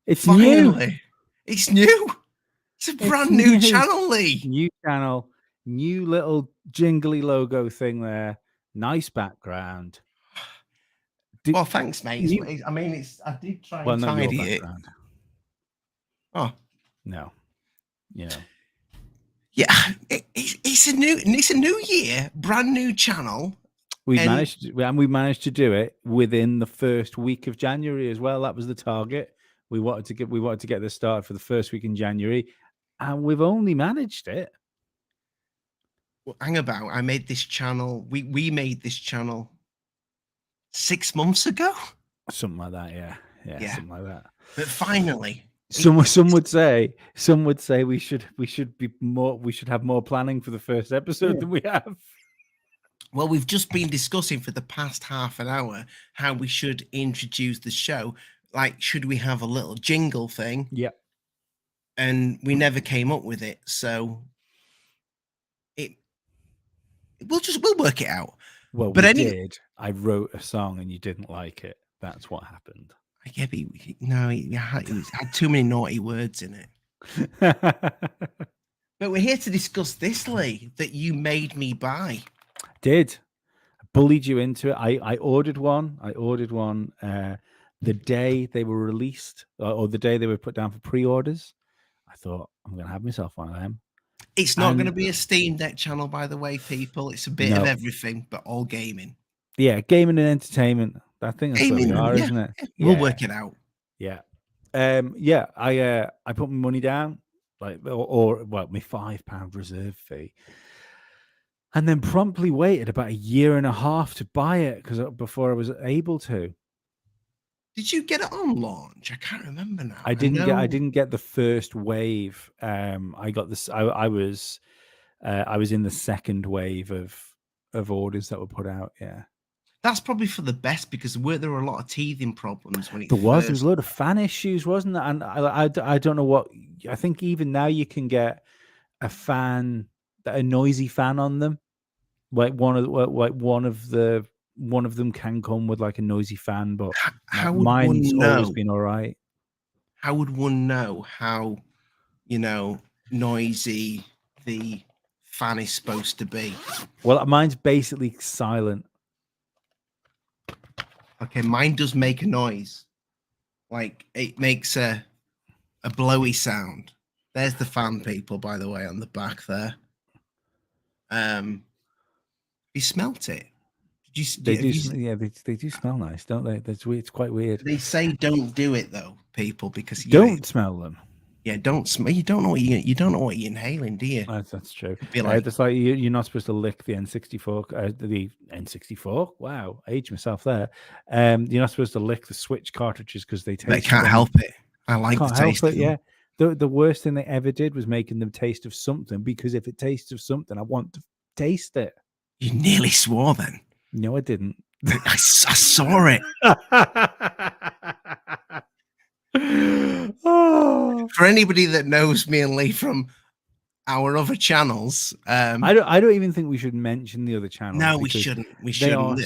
It's new. Finally. It's new. It's a It's brand new new. channel, Lee. New channel, new little jingly logo thing there. Nice background. Well, thanks, mate. New, I mean, I did try well, and not your tidy it. background. Oh, No, you know. yeah. It's a new year, brand new channel. We And managed to do it within the first week of January as well. That was the target. We wanted to get this started for the first week in January, and we've only managed it. hang about. I made this channel. We made this channel 6 months ago. Something like that, yeah, something like that. But finally, Some would say we should have more planning for the first episode than we have. Well, we've just been discussing for the past half an hour how we should introduce the show. Like, should we have a little jingle thing? Yeah. And we never came up with it. So we'll work it out. Well, but we did. I wrote a song and you didn't like it. That's what happened. Yeah, but it had too many naughty words in it. But we're here to discuss this, Lee, that you made me buy. Did. I bullied you into it. I ordered one. The day they were released, or the day they were put down for pre-orders. I thought, I'm going to have myself one of them. It's not going to be a Steam Deck channel, by the way, people. It's a bit of everything, but all gaming. Yeah, gaming and entertainment. I think that's what we are, isn't it? We'll work it out. Yeah. I put my money down, like, or my £5 reserve fee, and then promptly waited about a year and a half to buy it before I was able to. Did you get it on launch? I can't remember now. I didn't get the first wave. I got this. I was in the second wave of orders that were put out. Yeah. That's probably for the best, because there were a lot of teething problems when it there was a lot of fan issues, wasn't there? And I don't know what, I think even now you can get a noisy fan on them. Like one of them can come with like a noisy fan, but mine's always been all right. How would one know how, noisy the fan is supposed to be? Well, mine's basically silent. Okay, mine does make a noise. Like, it makes a blowy sound. There's the fan, people, by the way, on the back there. You smelt it? They do smell nice, don't they? That's weird. It's quite weird. They say don't do it though, people, because don't smell them. Yeah, don't smell. You don't know what you're inhaling, do you? That's true. It's like you're not supposed to lick the N64. The N64. Wow, aged myself there. You're not supposed to lick the Switch cartridges because they taste. They can't help it. I like the taste. Yeah. The worst thing they ever did was making them taste of something, because if it tastes of something, I want to taste it. You nearly swore then. No, I didn't. I saw it. Oh. For anybody that knows me and Lee from our other channels, I don't even think we should mention the other channels. No, we shouldn't. They are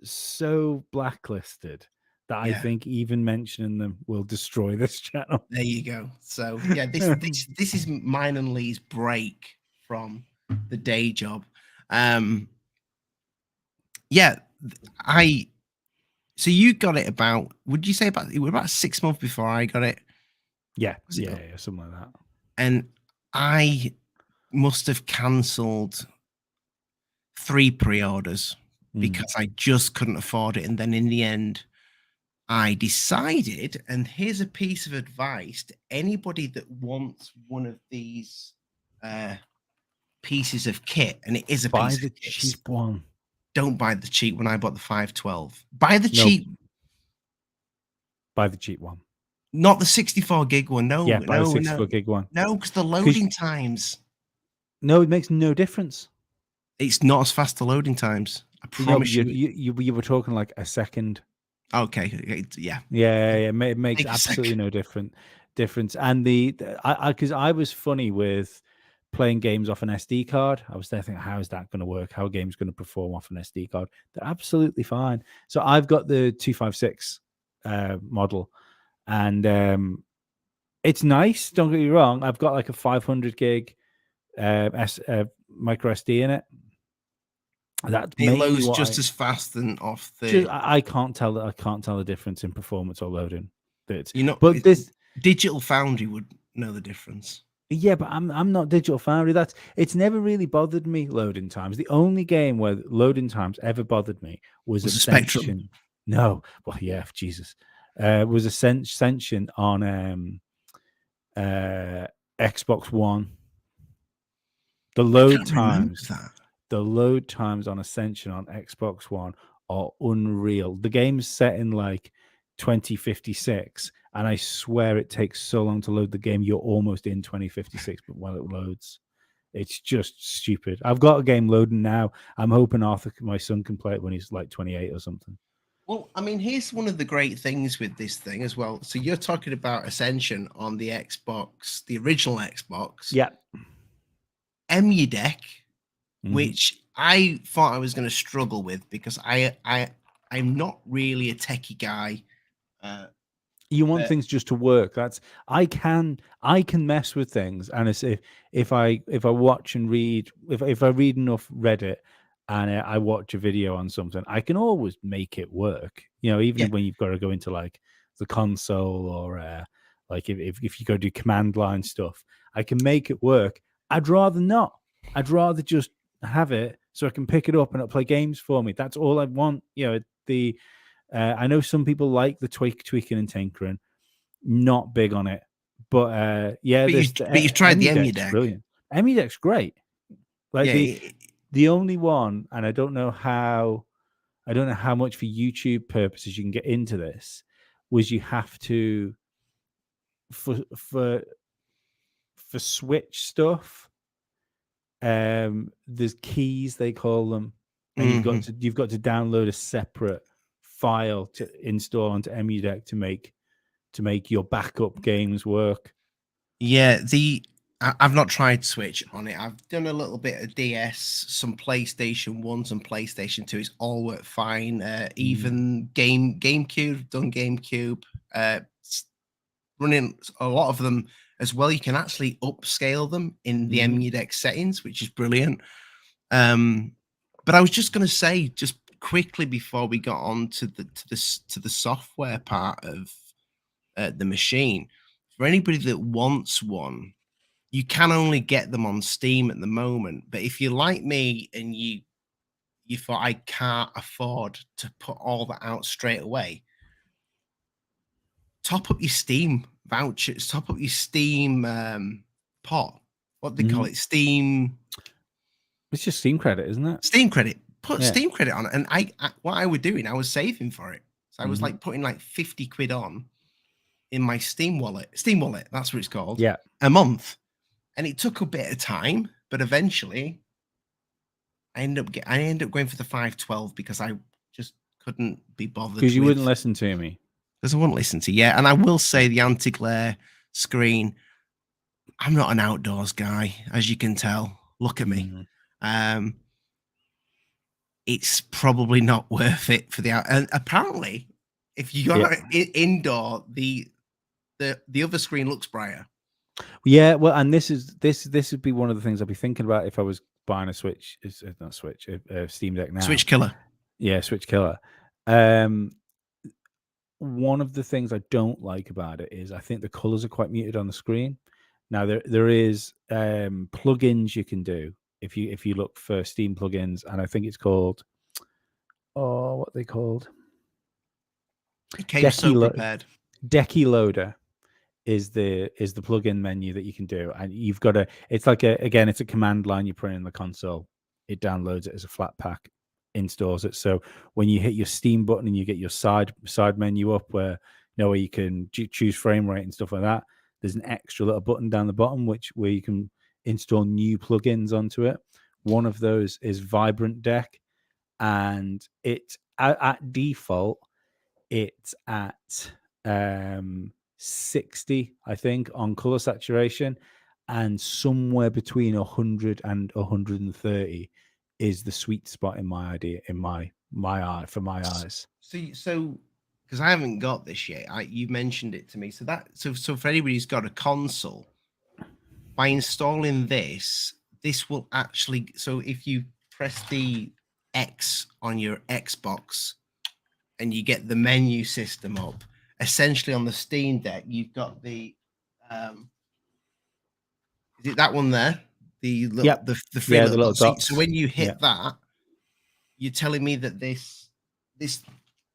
so blacklisted that I think even mentioning them will destroy this channel. There you go. So yeah, this is mine and Lee's break from the day job. So you got it about, would you say it was about 6 months before I got it? Yeah, something like that. And I must have cancelled 3 pre-orders because I just couldn't afford it. And then in the end, I decided, and here's a piece of advice to anybody that wants one of these pieces of kit, and it is a piece of kit. Buy the cheap one. Don't buy the cheap one. I bought the 512. Buy the cheap. Buy the cheap one. Not the 64 gig one. No. Yeah, buy the 64 gig one. No, because the loading times. No, it makes no difference. It's not as fast the loading times. I promise you. You were talking like a second. Okay. Yeah. Yeah. It makes absolutely no difference. And because I was funny with playing games off an SD card. I was there thinking, how is that going to work? How a game's going to perform off an SD card? They're absolutely fine. So I've got the 256 model, and it's nice. Don't get me wrong. I've got like a 500 gig micro SD in it. That's It mainly loads what just as fast and off just the. I can't tell that I can't tell the difference in performance or loading. You know, But this Digital Foundry would know the difference. yeah, but I'm not Digital Foundry. It's never really bothered me loading times. The only game where loading times ever bothered me was Was a Spectrum. Ascension. No, well, yeah, Jesus, was Ascension on Xbox One. The I load can't remember times, that. the load times on Ascension on Xbox One are unreal. The game's set in like 2056, and I swear it takes so long to load the game. You're almost in 2056, but while it loads, it's just stupid. I've got a game loading now. I'm hoping Arthur, my son, can play it when he's like 28 or something. Well, I mean, here's one of the great things with this thing as well. So you're talking about Ascension on the Xbox, the original Xbox. Yeah. EmuDeck, Mm-hmm. which I thought I was going to struggle with because I'm not really a techie guy. You want things just to work. That's I can mess with things, and it's if I watch and read, if I read enough Reddit and I watch a video on something, I can always make it work. You know, even Yeah. when you've got to go into like the console or like if you go do command line stuff, I can make it work. I'd rather not. I'd rather just have it so I can pick it up and it'll play games for me. That's all I want. You know, I know some people like the tweaking and tinkering. Not big on it, but yeah, But you've tried the EmuDeck's EmuDeck. brilliant. EmuDeck's great. Like Yeah. the only one, and I don't know how much for YouTube purposes you can get into this, was you have to for Switch stuff. There's keys they call them, and you've got to download a separate file to install onto EmuDeck to make your backup games work. Yeah, I've not tried Switch on it. I've done a little bit of DS, some PlayStation 1, some PlayStation 2. It's all worked fine. Even GameCube, done GameCube. Running a lot of them as well. You can actually upscale them in the EmuDeck settings, which is brilliant. But I was just going to say, just quickly before we got on to the software part of the machine, for anybody that wants one, you can only get them on Steam at the moment. But if you're like me and you thought I can't afford to put all that out straight away, top up your Steam vouchers, top up your Steam pot. What do they call it? Steam. It's just Steam credit, isn't it? Steam credit. Put Steam credit on it. And I what I was doing, I was saving for it. So I was like putting like 50 quid on in my Steam wallet. Steam wallet, that's what it's called. Yeah. A month. And it took a bit of time, but eventually I ended up going for the 512 because I just couldn't be bothered. Because you wouldn't listen to me. Because I wouldn't listen to you. And I will say the anti-glare screen, I'm not an outdoors guy, as you can tell. Look at me. It's probably not worth it for the out. And apparently, if you go indoor, the other screen looks brighter. Yeah, well, and this would be one of the things I'd be thinking about if I was buying a Switch. It's not Switch, Steam Deck now. Switch killer. Yeah, Switch killer. One of the things I don't like about it is I think the colors are quite muted on the screen. Now there is plugins you can do if you look for Steam plugins, and I think it's called what are they called? It came so prepared. Decky Loader is the plugin menu that you can do, and you've got it's like it's a command line you put in the console. It downloads it as a flat pack, installs it. So when you hit your Steam button and you get your side menu up where where you can choose frame rate and stuff like that, there's an extra little button down the bottom where you can install new plugins onto it. One of those is Vibrant Deck, and it at default it's at 60, I think, on color saturation, and somewhere between 100 and 130 is the sweet spot in my eye for my eyes. So because I haven't got this yet. You mentioned it to me. So for anybody who's got a console, by installing this, this will actually. So if you press the X on your Xbox and you get the menu system up, essentially on the Steam Deck, you've got the. Is it that one there? The little, Yep. the three The little little dots. So dots. when you Yeah. hit that, you're telling me that this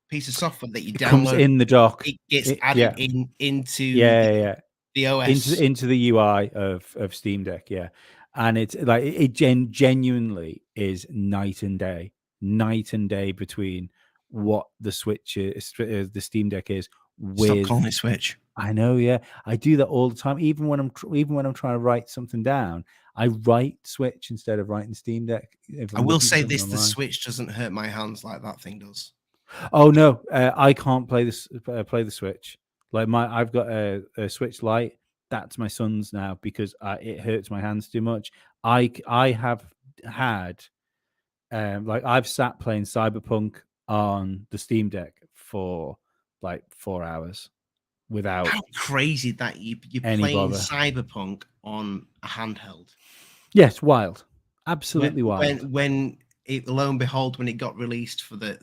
piece of software that you It comes download, in the dock. it gets Yeah. added into Yeah. the OS. Into the UI of Steam Deck, yeah. And it's like it genuinely is night and day between what the Switch is, the Steam Deck is Stop with. calling it Switch. I know, yeah, I do that all the time. Even when I'm trying to write something down, I write Switch instead of writing Steam Deck if I I'm will looking for say something this: the online. Switch doesn't hurt my hands like that thing does. Oh no, I can't play this. Play the Switch. Like I've got a Switch Lite. That's my son's now because it hurts my hands too much. I have had like I've sat playing Cyberpunk on the Steam Deck for like 4 hours without How crazy that you're any playing bother. Cyberpunk on a handheld. Yes, wild, When absolutely wild. when it, lo and behold, when it got released for the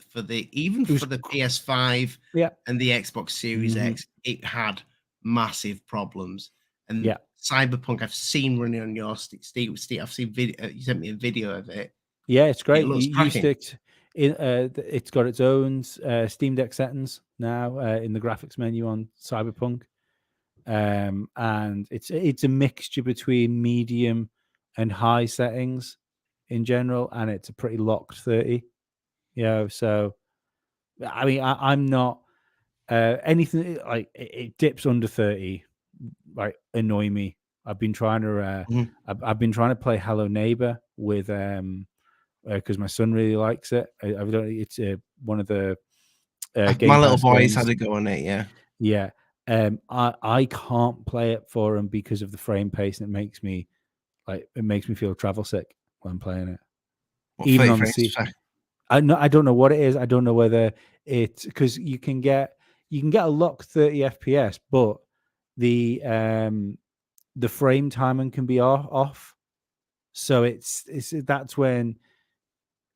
even It was for the PS5 yeah, and the Xbox Series hmm X, it had massive problems. And yeah. Cyberpunk, I've seen running on your Steve. I've seen video. You sent me a video of it. Yeah, it's It great. looks You cracking. stick in. It's got its own Steam Deck settings now in the graphics menu on Cyberpunk, and it's a mixture between medium and high settings in general, and it's a pretty locked 30. So I mean, I'm not anything like it dips under 30. Like annoy me. I've been trying to. Mhm. I've been trying to play Hello Neighbor with because my son really likes it. I don't. It's one of the My Game little Pass boy's had games. a go on it. Yeah. Yeah. I can't play it for him because of the frame pace, and it makes me feel travel sick when I'm playing it. What, Even 30 on the frames C, a sec? I don't know what it is. I don't know whether it's because you can get a locked 30 FPS, but the frame timing can be off. So it's that's when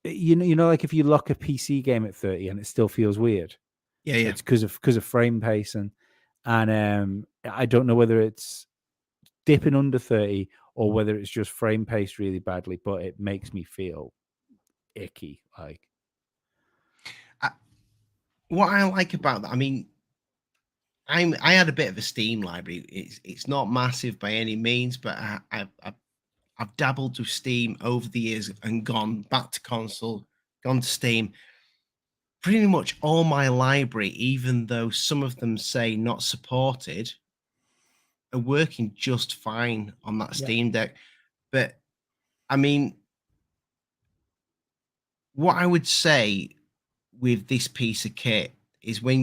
like if you lock a PC game at 30 and it still feels weird. Yeah, yeah. It's because of frame pace and I don't know whether it's dipping under 30 or whether it's just frame pace really badly, but it makes me feel icky. Like I, what I like about that, I mean, I had a bit of a Steam library. It's not massive by any means, but I've dabbled with Steam over the years and gone back to console, gone to Steam. Pretty much all my library, even though some of them say not supported, are working just fine on that yeah. Steam Deck. But I mean, what I would say with this piece of kit is when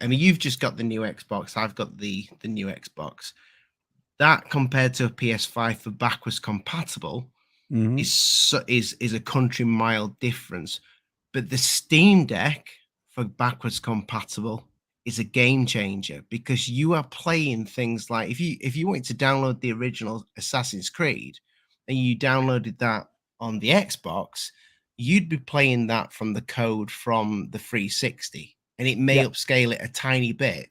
I mean, you've just got the new Xbox. I've got the new Xbox. That compared to a PS5 for backwards compatible Hmm. is a country mile difference. But the Steam Deck for backwards compatible is a game changer because you are playing things like if you wanted to download the original Assassin's Creed and you downloaded that on the Xbox, you'd be playing that from the code from the 360 and it may Yeah. upscale it a tiny bit,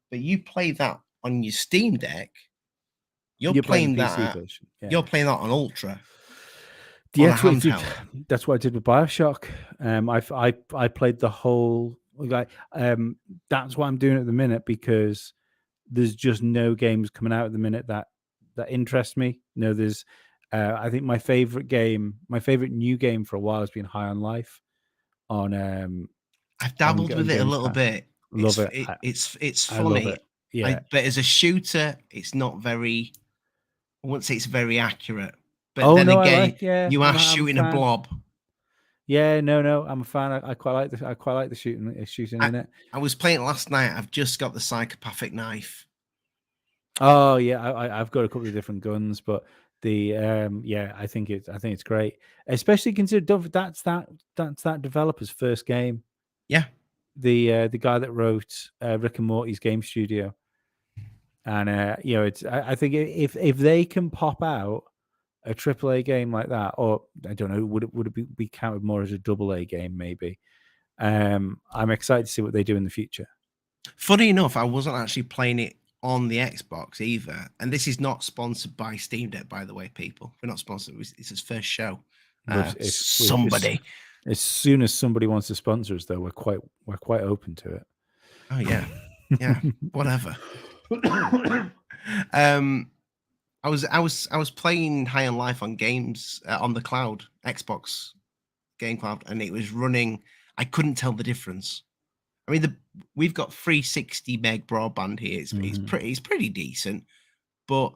but you play that on your Steam Deck, you're You're playing the playing PC that version. Yeah. you're playing that on ultra Yeah, on a that's what I did. handheld. That's what I did with Bioshock. I played the whole like that's what I'm doing at the minute because there's just no games coming out at the minute that interest me. There's I think my favorite new game for a while has been High on Life on I've dabbled on with it a Games little Pass. bit. Love it. It's I love funny. it. Yeah. But as a shooter, it's not very. I wouldn't say it's very accurate. But Oh then no, I again, like. Yeah, you are I'm a shooting a fan. blob. Yeah, no, I'm a fan. I quite like the shooting I in it. I was playing it last night. I've just got the psychopathic knife. Oh yeah, I've got a couple of different guns, but yeah, I think it's great, especially consider that's that developer's first game. Yeah, the guy that wrote Rick and Morty's game studio, and it's I think if they can pop out a AAA game like that, or I don't know, would it be counted more as a AA game maybe? I'm excited to see what they do in the future. Funny enough, I wasn't actually playing it on the Xbox either, and this is not sponsored by Steam Deck, by the way, people. We're not sponsored. It's his first show. But Somebody. as soon as somebody wants to sponsor us, though, we're quite open to it. Oh yeah, yeah, whatever. I was playing High on Life on games on the cloud, Xbox Game Cloud, and it was running. I couldn't tell the difference. I mean, we've got 360 meg broadband here. It's pretty decent, but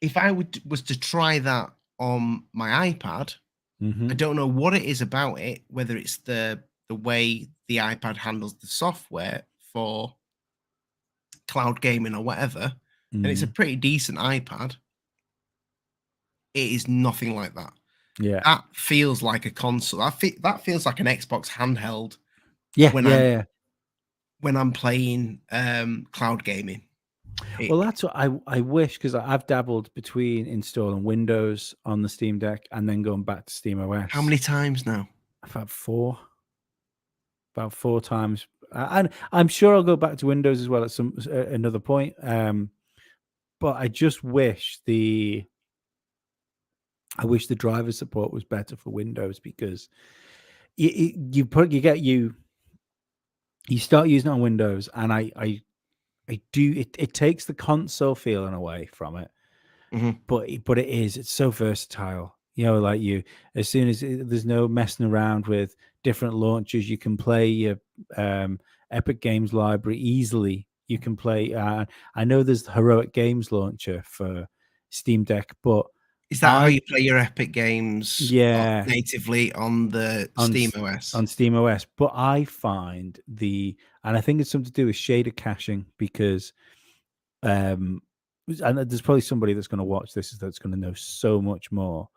if I was to try that on my iPad, I don't know what it is about it. Whether it's the way the iPad handles the software for cloud gaming or whatever, and it's a pretty decent iPad. It is nothing like that. Yeah, that feels like a console. That feels like an Xbox handheld. Yeah, when I'm playing cloud gaming. Well, that's what I wish, because I've dabbled between installing Windows on the Steam Deck and then going back to Steam OS. How many times now? About four times, and I'm sure I'll go back to Windows as well at another point. But I just wish the driver support was better for Windows, because you start using it on Windows, and I do it takes the console feeling away from it. But it's so versatile. Like as soon as there's no messing around with different launchers, you can play your Epic Games library easily. You can play. I know there's the Heroic Games launcher for Steam Deck, but is that how you play your Epic Games? Yeah, natively on the Steam OS. On Steam OS, but I find and I think it's something to do with shader caching, because and there's probably somebody that's going to watch this that's going to know so much more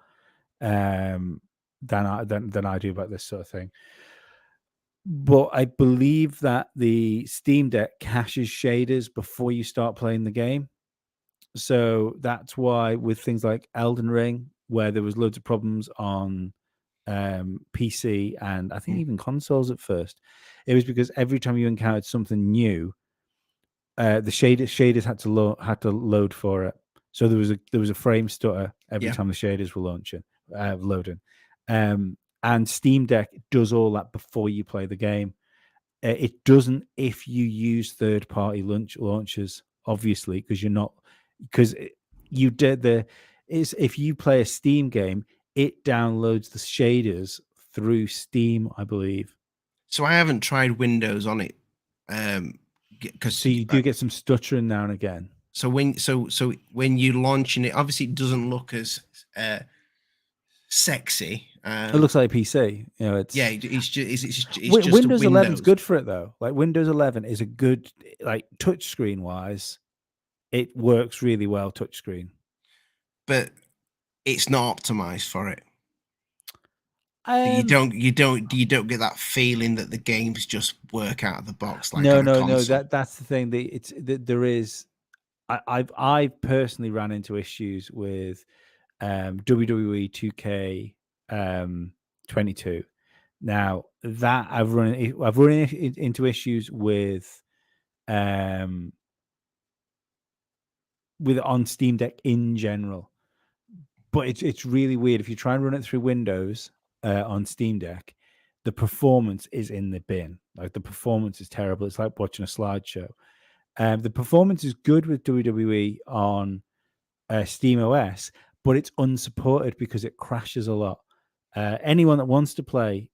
than I do about this sort of thing. But I believe that the Steam Deck caches shaders before you start playing the game. So that's why with things like Elden Ring, where there was loads of problems on PC and I think even consoles at first, it was because every time you encountered something new, the shaders had to load for it. So there was a frame stutter every time the shaders were loading. And Steam Deck does all that before you play the game. It doesn't if you use third-party launchers, obviously, because you did if you play a Steam game, it downloads the shaders through Steam, I believe. So I haven't tried Windows on it. So you do get some stuttering now and again. So when you're launching it, obviously it doesn't look as sexy. It looks like a PC. It's just Windows 11 is good for it though. Like Windows 11 is a good, like touchscreen wise, it works really well touchscreen. But it's not optimized for it. You don't get that feeling that the games just work out of the box like no. That's the thing. There is. I've personally ran into issues with WWE 2K 22. Now that I've run into issues with on Steam Deck in general, but it's really weird if you try and run it through Windows on Steam Deck. The performance is in the bin. Like the performance is terrible. It's like watching a slideshow. The performance is good with WWE on Steam OS, but it's unsupported because it crashes a lot. Anyone that wants to play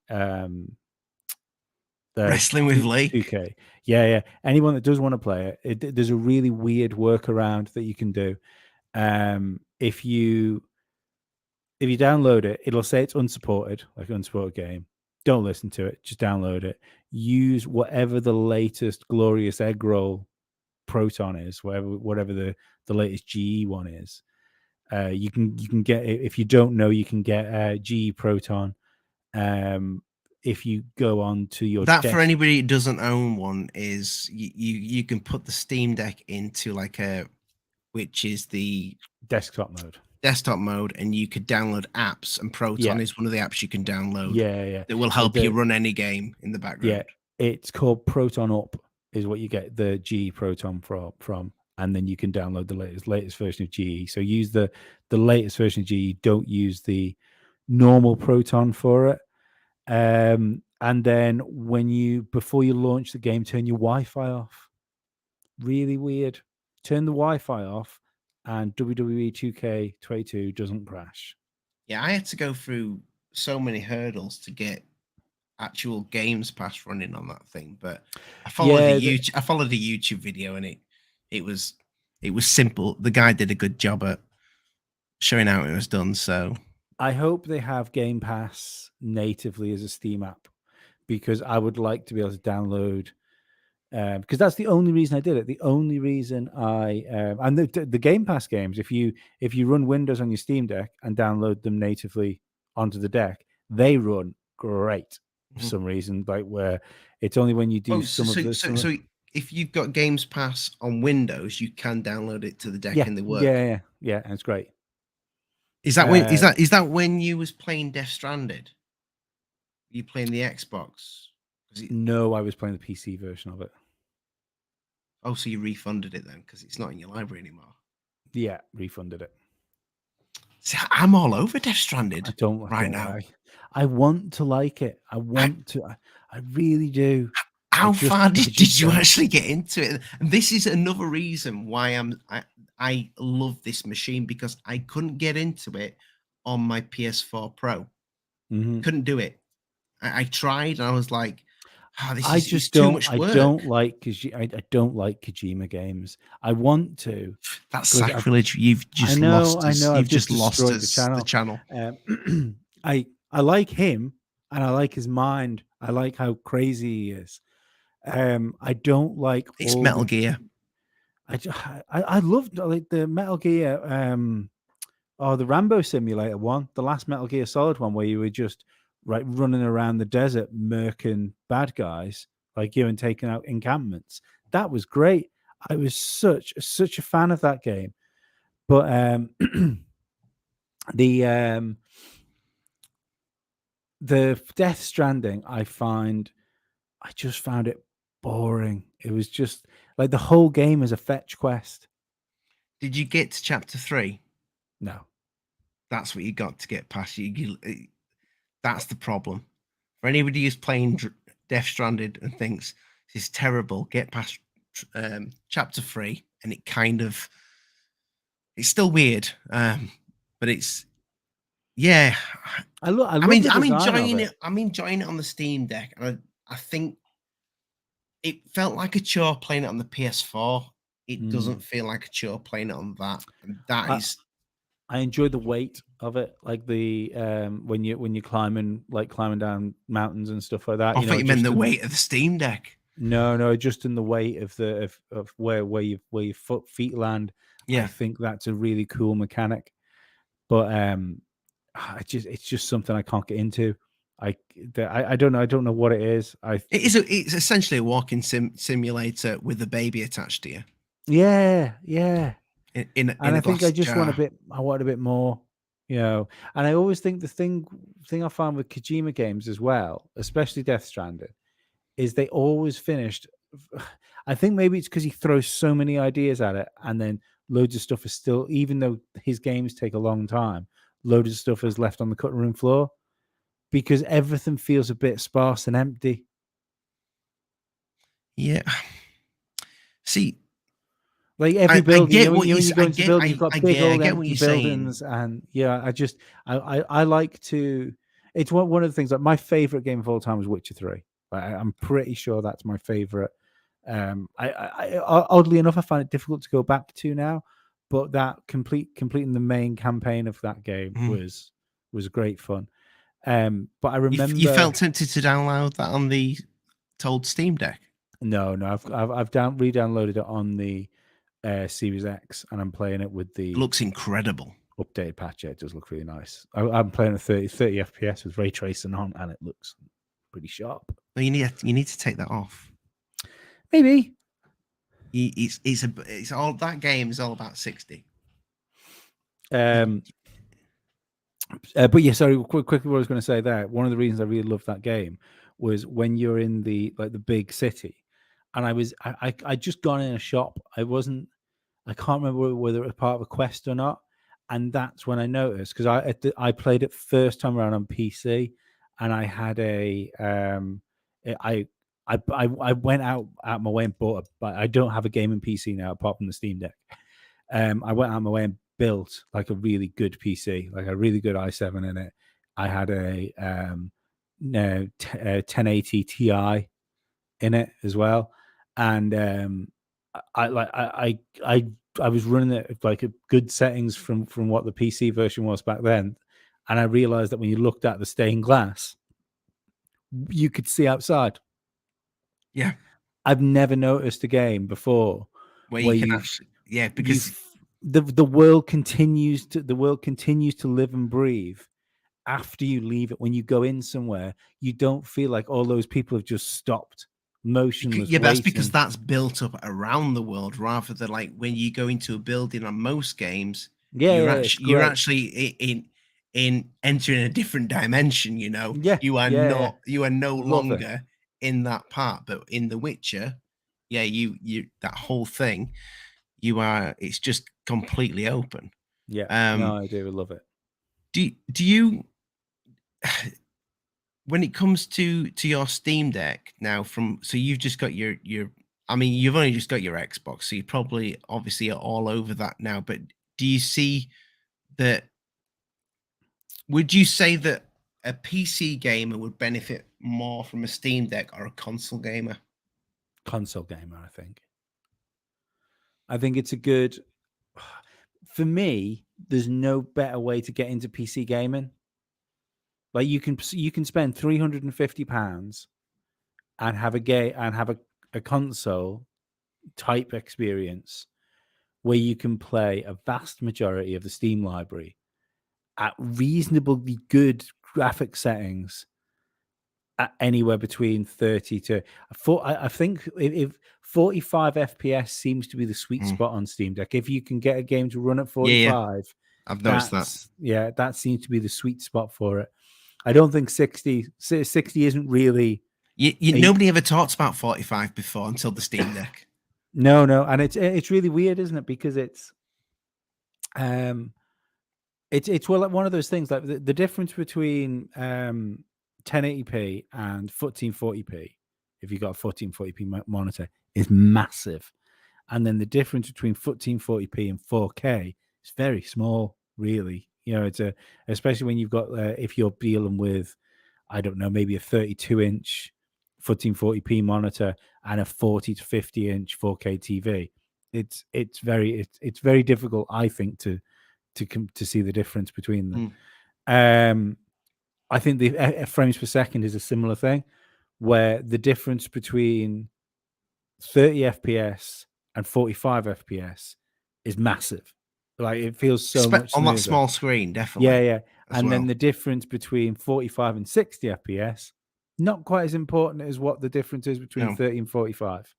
Wrestling with Lake 2K, yeah. Anyone that does want to play it, there's a really weird workaround that you can do. If you download it, it'll say it's unsupported, like an unsupported game. Don't listen to it. Just download it. Use whatever the latest Glorious Egg Roll Proton is, whatever the latest GE one is. You can get, if you don't know, you can get GE Proton. if you go on to your That for desk anybody who doesn't own one is you can put the Steam Deck into like which is the desktop mode. desktop mode, and you could download apps, and Proton Yeah, is one of the apps you can download yeah. that will help you The run any game in the Yeah, background. it's called Proton Up, is what you get the GE Proton from, and then you can download the latest version of GE. So use the latest version of GE. Don't use the normal Proton for it. And then before you launch the game, turn your Wi-Fi off. Really weird. Turn the Wi-Fi off, and WWE 2K22 doesn't crash. Yeah, I had to go through so many hurdles to get actual Games Pass running on that thing, but I followed Yeah, a YouTube video, and it was simple. The guy did a good job at showing how it was done. So I hope they have Game Pass natively as a Steam app, because I would like to be able to download. Because that's the only reason I did it. The only reason and the Game Pass games, if you run Windows on your Steam Deck and download them natively onto the deck, they run great for some reason. Like where it's only when you do so if you've got Games Pass on Windows, you can download it to the deck and they work. Yeah, and it's great. Is that when you was playing Death Stranded? Were you playing the Xbox? No, I was playing the PC version of it. Oh, so you refunded it then because it's not in your library anymore. Yeah, refunded it. See, I'm all over Death Stranded. I don't. I want to like it. I want to. I really do. How far did you actually get into it? And this is another reason why I love this machine, because I couldn't get into it on my PS4 Pro. Couldn't do it. I tried, and I was like, this is too much work. I don't like Kojima games. I want to. That's sacrilege. You've just lost us. You've just lost us the channel. I like him, and I like his mind. I like how crazy he is. I don't like it's Metal Gear. I loved like the Metal Gear. The Rambo Simulator one, the last Metal Gear Solid one, where you were just running around the desert, murking bad guys like you and taking out encampments. That was great. I was such a fan of that game. But the Death Stranding, I just found it boring. It was just like the whole game is a fetch quest. Did you get to chapter 3? No. That's what you got to get past. That's the problem. For anybody who's playing Death Stranded and thinks this is terrible, get past chapter 3, and it's still weird, but it's I'm enjoying it. I'm enjoying it on the Steam Deck, and I think it felt like a chore playing it on the PS4. It doesn't feel like a chore playing it on that, and I enjoy the weight of it, like the when you're climbing down mountains and stuff like that. I thought you meant the weight of the Steam Deck. No, just in the weight of where your feet land. Yeah, I think that's a really cool mechanic, but it's just something I can't get into. I don't know what it is. it's essentially a walking simulator with a baby attached to you. Yeah. In I a think glass I just jar. want a bit more, And I always think the thing I found with Kojima games as well, especially Death Stranding, is they always finished. I think maybe it's because he throws so many ideas at it, and then loads of stuff is still, even though his games take a long time, loads of stuff is left on the cutting room floor because everything feels a bit sparse and empty. Yeah. See, like every building, when you go into buildings, you've got big old empty buildings, and I like to. It's one of the things. Like my favorite game of all time was Witcher 3. I'm pretty sure that's my favorite. Oddly enough, I find it difficult to go back to now, but that completing the main campaign of that game was great fun. But I remember you felt tempted to download that on the old Steam Deck. No, I've re-downloaded it on the Series X, and I'm playing it with the. It looks incredible. Updated patch. Yeah, it does look really nice. I'm playing at 30 FPS with ray tracing on, and it looks pretty sharp. No, you need to take that off. Maybe. It's all that game is all about 60. But yeah, sorry, quickly what I was going to say there, one of the reasons I really loved that game was when you're in the big city, and I just gone in a shop. I can't remember whether it was part of a quest or not, and that's when I noticed, because I played it first time around on PC, and I had I went out my way and bought but I don't have a gaming PC now apart from the Steam Deck. I went out my way and built like a really good PC, like a really good i7 in it. I had a 1080 Ti in it as well, and I was running it like a good settings from what the PC version was back then, and I realized that when you looked at the stained glass, you could see outside. Yeah, I've never noticed a game before where where you can actually, because the world continues to live and breathe after you leave it. When you go in somewhere, you don't feel like all those people have just stopped, motionless, that's because waiting. that's built up around the world rather than like when you go into a building on most games, Yeah, it's you're great. actually in entering a different dimension. Yeah, You are yeah, not you are no love it. longer in that part. But in The Witcher, yeah, you that whole thing, it's just completely open. Yeah, no, Um, I do love it. do you when it comes to your Steam Deck now, so you've just got your I mean, you've only just got your Xbox, so you probably obviously are all over that now. But do you see that? Would you say that a PC gamer would benefit more from a Steam Deck or a console gamer? Console gamer, I think. I think it's a good. For me, there's no better way to get into PC gaming. Like you can spend £350 and have a game and have a console type experience where you can play a vast majority of the Steam library at reasonably good graphic settings at anywhere between 30 to I think if 45 FPS seems to be the sweet Mm. spot on Steam Deck. If you can get a game to run at Yeah, 45, I've noticed that. that seems to be the sweet spot for it. I don't think 60 isn't really a Nobody ever talks about 45 before until the Steam Deck. no, and it's really weird, isn't it? Because um it's well like one of those things, like the difference between 1080p and 1440p, if you got a 1440p monitor, is massive, and then the difference between 1440p and 4K is very small, really. It's especially when you've got if you're dealing with, I don't know, maybe a 32-inch 1440p monitor and a 40 to 50-inch 4K TV. It's very difficult, I think, to see the difference between them. Mm. I think the frames per second is a similar thing, where the difference between 30 FPS and 45 FPS is massive. Like it feels so much On that smoother. small screen, Yeah, definitely, yeah. as And then well. the difference between 45 and 60 FPS, not quite as important as what the difference is between No. 30 and 45.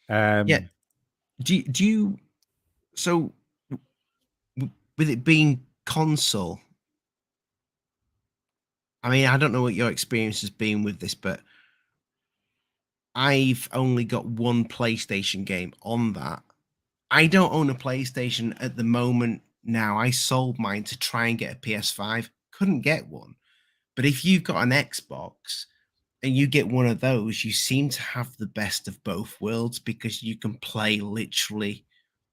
Yeah. Do you so with it being console, I mean, I don't know what your experience has been with this, but I've only got one PlayStation game on that. I don't own a PlayStation at the moment now. I sold mine to try and get a PS5. Couldn't get one. But if you've got an Xbox and you get one of those, you seem to have the best of both worlds because you can play literally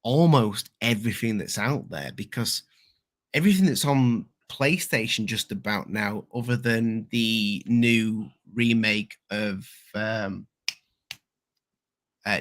almost everything that's out there, because everything that's on PlayStation just about now, other than the new remake of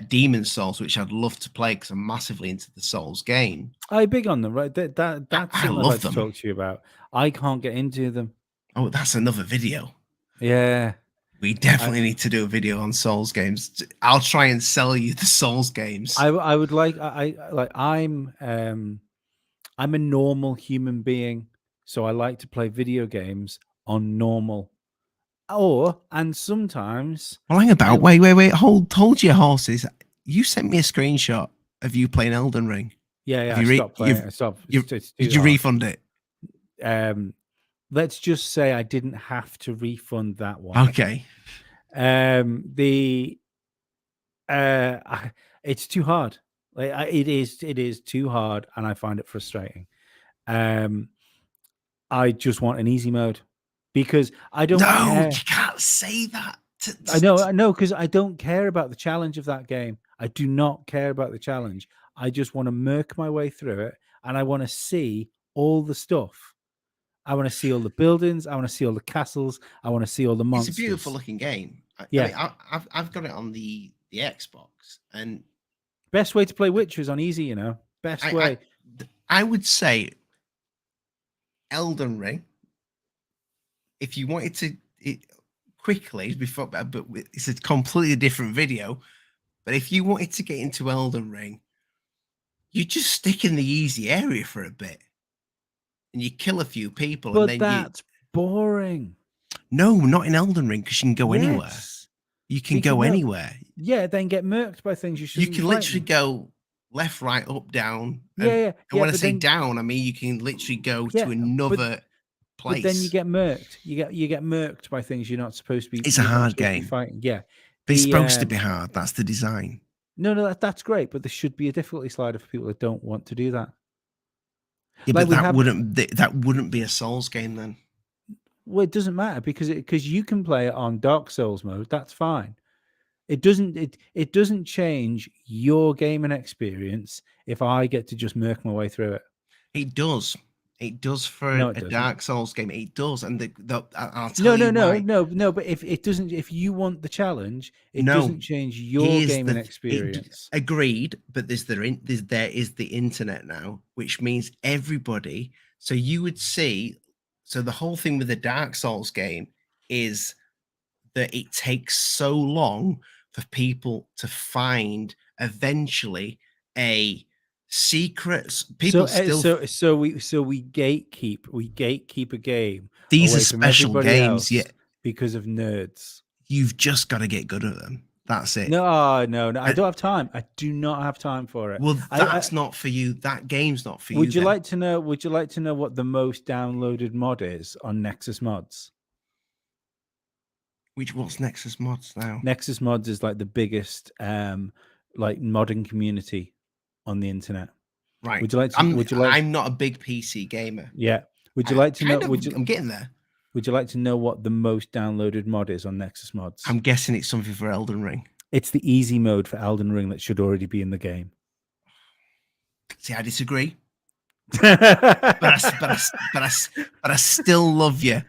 Demon Souls, which I'd love to play because I'm massively into the Souls game. I'm big on them, right? That's I something I'd love like to them. talk to you about. I can't get into them. Oh, that's another video. Yeah. We I, definitely need to do a video on Souls games. I'll try and sell you the Souls games. I would like I like I'm a normal human being, so I like to play video games on normal. and sometimes Well, hang I about. Wait. Hold your horses. You sent me a screenshot of you playing Elden Ring. yeah, Have I you stopped playing. you've I stopped. It's did too you hard. refund it? Let's just say I didn't have to refund that one. Okay. The it's too hard. Like it is too hard, and I find it frustrating. Um, I just want an easy mode because I don't No, care. you can't say that. I know, because I don't care about the challenge of that game. I do not care about the challenge. I just want to merc my way through it, and I want to see all the stuff. I want to see all the buildings. I want to see all the castles. I want to see all the It's a beautiful monsters. looking game. I Yeah, mean, I've got it on the Xbox, and best way to play Witcher is on easy. You know, best I way. I would say Elden Ring. If you wanted to quickly before, but it's a completely different video. But if you wanted to get into Elden Ring, you just stick in the easy area for a bit, and you kill a few people, and But then you that's boring. no, not in Elden Ring because you can go anywhere. Yes, You can because go no, anywhere. yeah, then get murked by things you You shouldn't be can literally fighting. go left, right, up, down, and Yeah, when I say down, I mean you can literally go yeah, to but another but then you place. get murked. You get murked by things you're not supposed to be. It's a You're not hard supposed to be game. fighting. Yeah, But it's the supposed to be hard. That's the design. no, that's great, but there should be a difficulty slider for people that don't want to do that. Yeah, Like but we have, that wouldn't be a Souls game then. well, it doesn't matter because you can play it on Dark Souls mode. That's fine. It doesn't change your gaming experience if I get to just murk my way through it. It does. It does for No, it a doesn't. Dark Souls game. It does, and I'll tell you why. No. But if it doesn't, if you want the challenge, it No, doesn't change your here's gaming the it experience. agreed, but there is the internet now, which means everybody. So you would see. So the whole thing with the Dark Souls game is that it takes so long for people to find eventually a secret. So People still we gatekeep a game these are away from special everybody games. Yeah, else because of nerds. you've just got to get good at them. That's it. No. I And, don't have time. I do not have time for it. well, I that's not for you. That game's not for you. would you Then like to know? Would you like to know what the most downloaded mod is on Nexus Mods? what's Nexus Mods now? Nexus Mods is like the biggest like modding community on the internet. Right. Would you like to? I'm not a big PC gamer. Yeah. Would you like to know? I'm getting there. Would you like to know what the most downloaded mod is on Nexus Mods? I'm guessing it's something for Elden Ring. It's the easy mode for Elden Ring that should already be in the game. See, I disagree. but I still love you.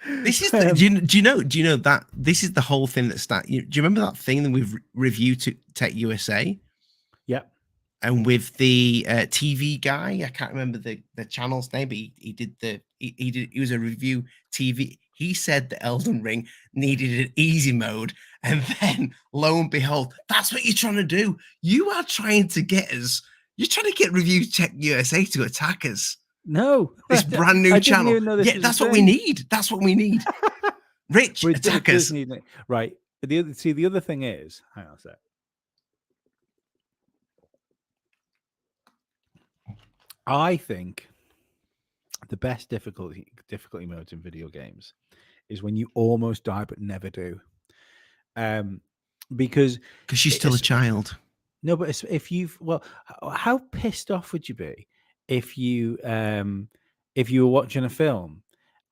This is do you know that this is the whole thing that do you remember that thing that we've reviewed to Tech USA? Yeah. And with the TV guy, I can't remember the channel's name, but he was a review TV. He said that Elden Ring needed an easy mode, and then lo and behold, that's what you're trying to do. You are trying to get us. You're trying to get Review Tech USA to attack us. No, This brand new channel. Yeah, that's what we need. That's what we need. Rich, attack us. Right. The other thing is, hang on a sec. I think the best difficulty modes in video games is when you almost die but never do. Because she's still a child. No, but if you've how pissed off would you be if you were watching a film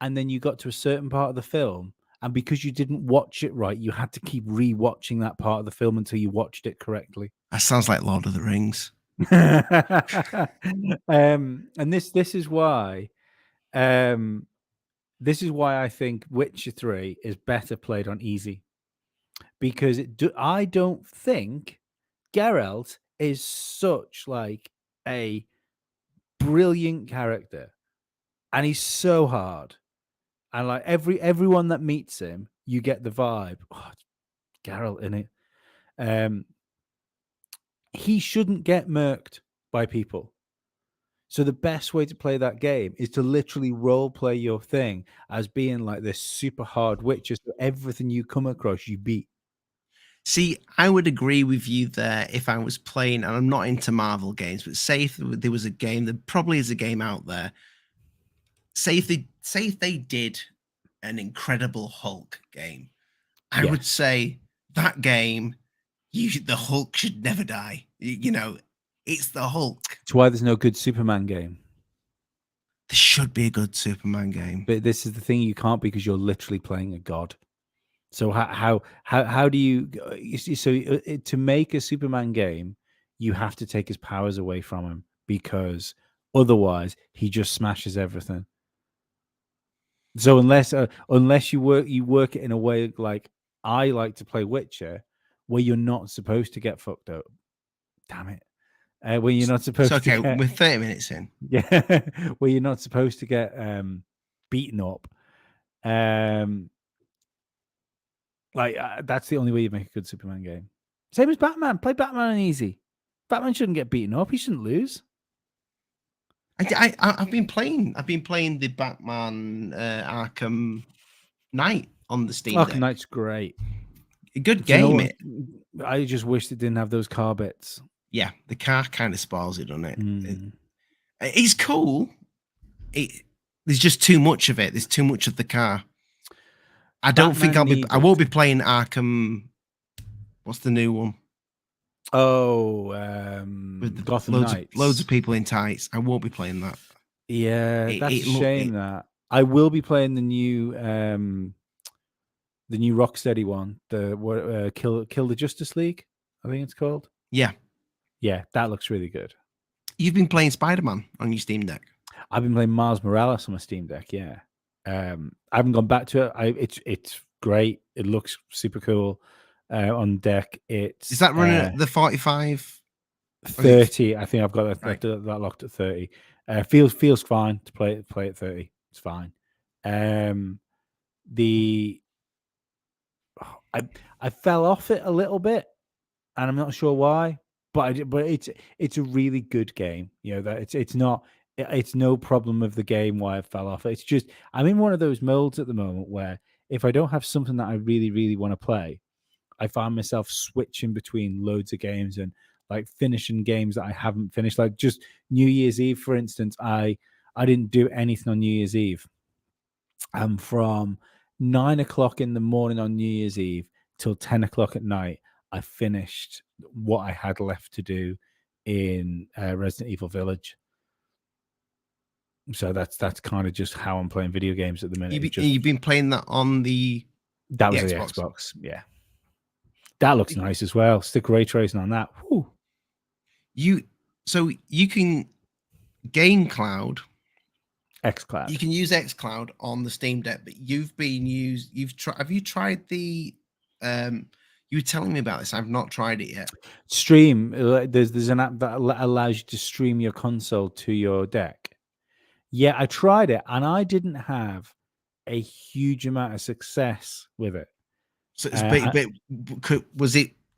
and then you got to a certain part of the film and because you didn't watch it right, you had to keep re-watching that part of the film until you watched it correctly. That sounds like Lord of the Rings. And this is why I think Witcher 3 is better played on easy, because I don't think Geralt is such like a brilliant character, and he's so hard, and like everyone that meets him, you get the vibe. Oh, it's Geralt in it. He shouldn't get murked by people. So the best way to play that game is to literally role play your thing as being like this super hard witcher. So everything you come across, you beat. See, I would agree with you there if I was playing, and I'm not into Marvel games, but say if there was a game, there probably is a game out there. Say if they did an Incredible Hulk game, I would Yes. say that game, the Hulk should never die. It's the Hulk. It's why there's no good Superman game. There should be a good Superman game. But this is the thing, you can't, because you're literally playing a god. So how do you see? So to make a Superman game, you have to take his powers away from him, because otherwise he just smashes everything. So unless you work it in a way like I like to play Witcher, where you're not supposed to get fucked up. Damn it. Where you're not It's supposed to okay. get We're 30 minutes in. yeah, where you're not supposed to get beaten up. That's the only way you make a good Superman game. Same as Batman. Play Batman on easy. Batman shouldn't get beaten up. He shouldn't lose. I've been playing. I've been playing the Batman Arkham Knight on the Steam Deck. Arkham Knight's great. A good Do you know game. what? I just wish it didn't have those car bits. Yeah, the car kind of spoils it, doesn't it? Mm. It's cool. There's just too much of it. There's too much of the car. I don't think I won't be playing Arkham. What's the new one? Oh, With Gotham Knights. Loads of people in tights. I won't be playing that. Yeah, that's a shame. That I will be playing the new Rocksteady one, the Kill the Justice League, I think it's called. Yeah, that looks really good. You've been playing Spider-Man on your Steam Deck. I've been playing Miles Morales on my Steam Deck. Yeah, I haven't gone back to it. It's great. It looks super cool on deck. Is that running at the 45? 30. I think I've got that locked at 30. Feels fine to play at 30. It's fine. I fell off it a little bit, and I'm not sure why. But it's a really good game. That it's no problem of the game why I fell off. It's just I'm in one of those modes at the moment where if I don't have something that I really, really want to play, I find myself switching between loads of games and like finishing games that I haven't finished. Like just New Year's Eve, for instance, I didn't do anything on New Year's Eve. And from 9 o'clock in the morning on New Year's Eve till 10 o'clock at night, I finished what I had left to do in Resident Evil Village. So that's kind of just how I'm playing video games at the minute. You've been playing that on the Xbox. Yeah. That looks nice as well. Stick ray tracing on that. Whew. So you can Game Cloud, xCloud. You can use xCloud on the Steam Deck, but have you tried the you were telling me about this. I've not tried it yet. Stream. There's an app that allows you to stream your console to your deck. Yeah, I tried it and I didn't have a huge amount of success with it. So,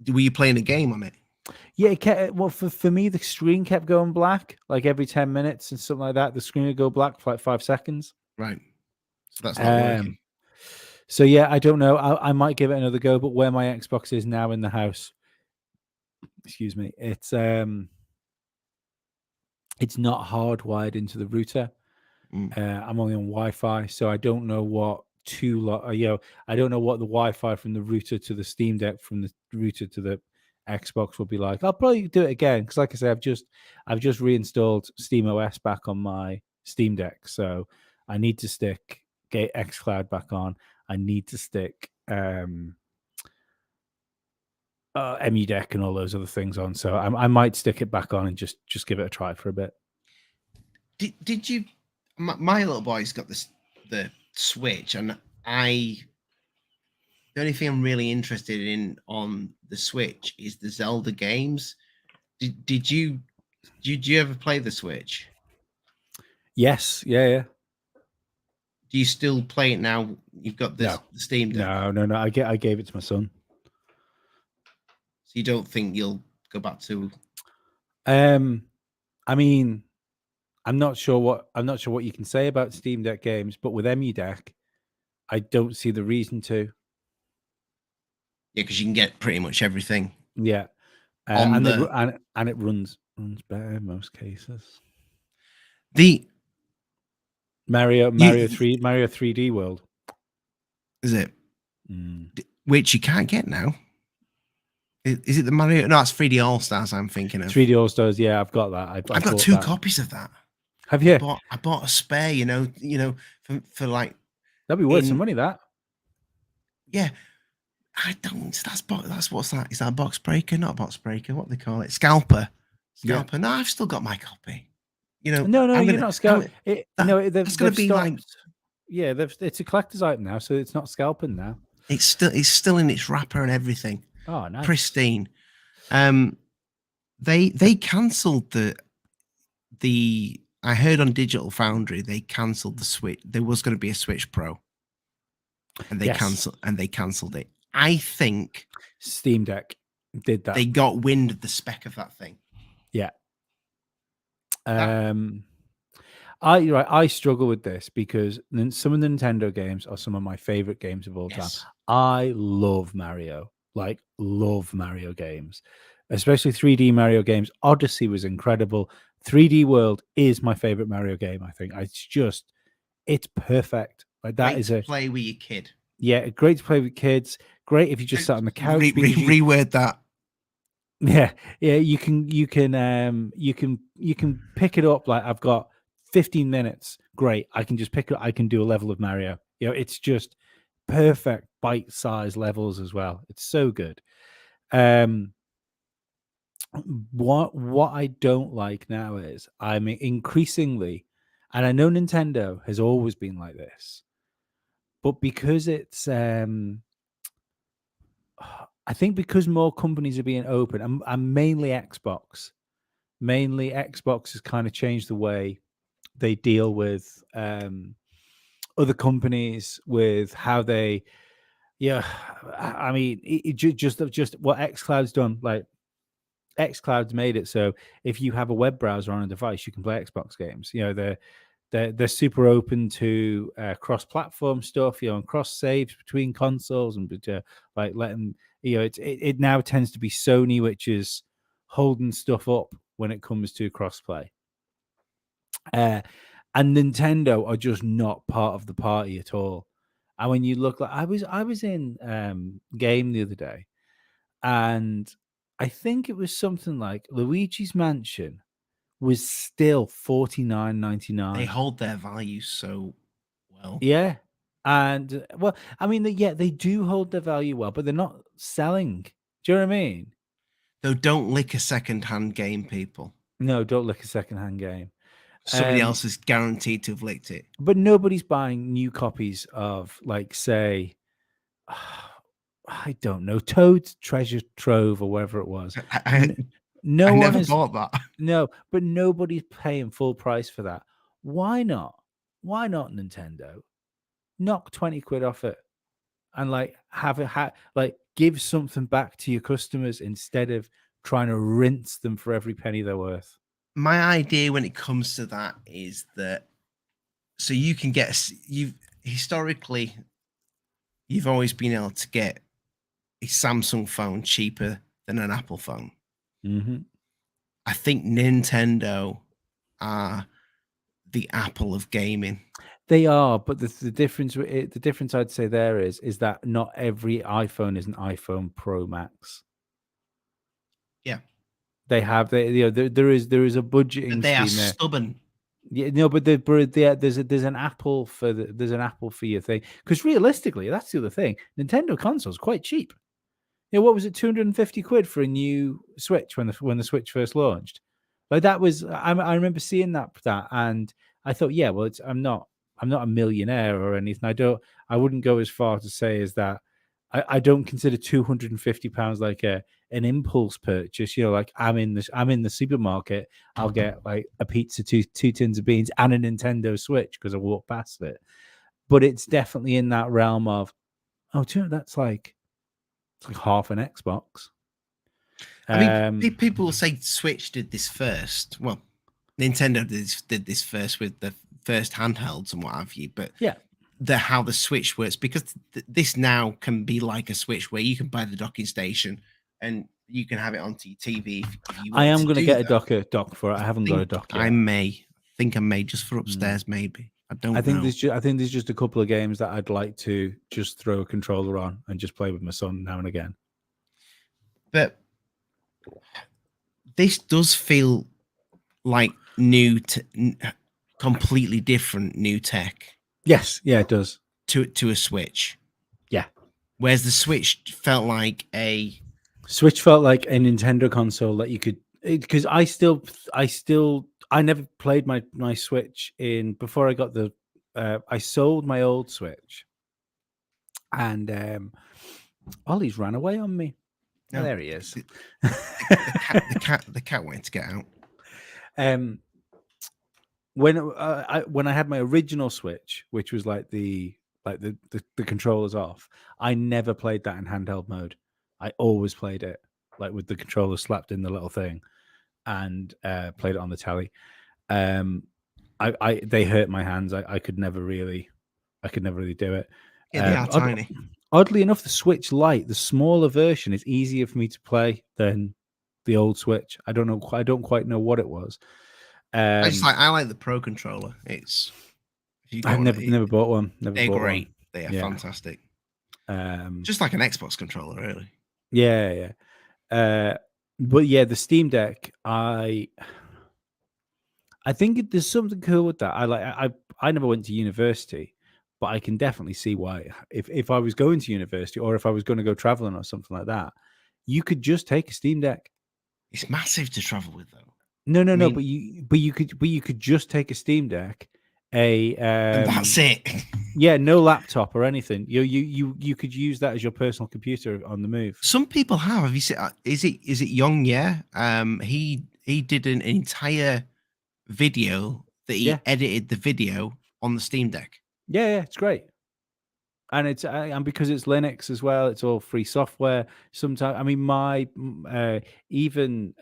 were you playing a game on it? Yeah, it kept, well, for me, the screen kept going black, like every 10 minutes and something like that. The screen would go black for like 5 seconds. Right. So that's not working. So yeah, I don't know. I might give it another go, but where my Xbox is now in the house, excuse me, it's not hardwired into the router. I'm only on Wi-Fi, so I don't know what I don't know what the Wi-Fi from the router to the Steam Deck from the router to the Xbox will be like. I'll probably do it again because, like I said, I've just reinstalled SteamOS back on my Steam Deck, so I need to stick xCloud back on. I need to stick EmuDeck and all those other things on. So I might stick it back on and just give it a try for a bit. Did you? My little boy's got the Switch, and the only thing I'm really interested in on the Switch is the Zelda games. Did you ever play the Switch? Yes, yeah. Do you still play it now? You've got the Steam Deck. No. I gave it to my son. So you don't think you'll go back to? I mean, I'm not sure what you can say about Steam Deck games, but with EmuDeck, I don't see the reason to. Yeah, because you can get pretty much everything Yeah, on and the it runs better in most cases. the Mario you 3D World. is it Mm. which you can't get now. Is it the Mario? No, that's 3D All Stars. I'm thinking of. 3D All Stars. Yeah, I've got that. I I've got bought 2 that. copies of that. Have you? I bought a spare. For like That'd be worth some in money. That. yeah. I don't. That's what's that? Is that a box breaker? Not a box breaker. What do they call it? Scalper. Yeah. Scalper. No, I've still got my copy. No, I'm you're gonna. not scalp. That's gonna They've be like. stopped. Yeah, it's a collector's item now, so it's not scalping now. It's still in its wrapper and everything, Oh, nice. pristine. They cancelled the. I heard on Digital Foundry they cancelled the Switch. There was going to be a Switch Pro, and they cancelled it. I think Steam Deck did that. they got wind of the spec of that thing. Yeah. I struggle with this because some of the Nintendo games are some of my favorite games of all time. I love Mario, love Mario games, especially 3D Mario games. Odyssey was incredible. 3D World is my favorite Mario game. I think it's perfect. Like that Great to play with your kid. Yeah, great to play with kids. Great if you just sat on the couch. Reword that. Yeah, you can pick it up. Like I've got 15 minutes. Great, I can just pick it. I can do a level of Mario. It's just perfect bite-sized levels as well. It's so good. What I don't like now is I'm increasingly, and I know Nintendo has always been like this, but because it's I think because more companies are being open, and mainly Xbox has kind of changed the way they deal with other companies, with how they, I mean, just what xCloud's done. Like xCloud's made it so if you have a web browser on a device, you can play Xbox games. They're super open to cross-platform stuff, and cross saves between consoles, and like letting it now tends to be Sony which is holding stuff up when it comes to crossplay. And Nintendo are just not part of the party at all. And when you look, like I was in game the other day, and I think it was something like Luigi's Mansion was still $49.99. They hold their value so well. Yeah. And well, I mean, they do hold their value well, but they're not selling. Do you know what I mean? Though, don't lick a second-hand game, people. No, don't lick a second-hand game. Somebody else is guaranteed to have licked it. But nobody's buying new copies of, like, say, I don't know, Toad's Treasure Trove or whatever it was. I never bought that. No, but nobody's paying full price for that. Why not? Why not, Nintendo? Knock 20 quid off it and like give something back to your customers instead of trying to rinse them for every penny they're worth. My idea when it comes to that is that so you can get you've always been able to get a Samsung phone cheaper than an Apple phone. Mm-hmm. I think Nintendo are the Apple of gaming. They are, but the difference I'd say there is that not every iPhone is an iPhone Pro Max. Yeah, they have there is a budgeting they are scheme there. Stubborn. Yeah, no, but there's an Apple for your thing, because realistically, that's the other thing. Nintendo consoles quite cheap. What was it, 250 quid for a new Switch when the Switch first launched? Like that was I remember seeing that, and I thought, yeah, well, I'm not a millionaire or anything. I wouldn't go as far to say as that. I don't consider £250 like an impulse purchase. Like I'm in the supermarket, I'll get like a pizza, two tins of beans, and a Nintendo Switch because I walked past it. But it's definitely in that realm of, that's like it's like half an Xbox. I mean, people will say Switch did this first. Well, Nintendo did this first with the first handhelds and what have you, but Yeah, how the Switch works, because this now can be like a Switch where you can buy the docking station and you can have it onto your TV if you I want am to going to do get a that. dock for it. I haven't got a dock I yet. may just for Mm. upstairs, maybe. I don't know. I think there's just a couple of games that I'd like to just throw a controller on and just play with my son now and again. But this does feel like completely different new tech Yes, yeah, it does. to a Switch. Yeah. Whereas the Switch felt like a Switch felt like a Nintendo console that you could, because I never played my Switch in before I got the I sold my old Switch, and Ollie's ran away on me. Oh, no. there he is. The cat wanted to get out. um when I had my original Switch, which was like the controllers off, I never played that in handheld mode. I always played it like with the controller slapped in the little thing, and played it on the telly. They hurt my hands. I could never really do it. Yeah, they are tiny. Oddly enough, the Switch Lite, the smaller version, is easier for me to play than the old Switch. I don't know. I don't quite know what it was. I like the Pro controller. It's I've never bought one. They're great. One. They are fantastic. Um, Just like an Xbox controller, really. Yeah. But yeah, the Steam Deck, I think there's something cool with that. I never went to university, but I can definitely see why. If I was going to university or if I was going to go traveling or something like that, you could just take a Steam Deck. It's massive to travel with, though. No, but you could just take a Steam Deck, and that's it. Yeah, no laptop or anything. You could use that as your personal computer on the move. Some people have. Have you seen? Is it Young? Yeah. He did an entire video that he edited the video on the Steam Deck. Yeah, it's great. And it's and because it's Linux as well, it's all free software. Sometimes, I mean, my even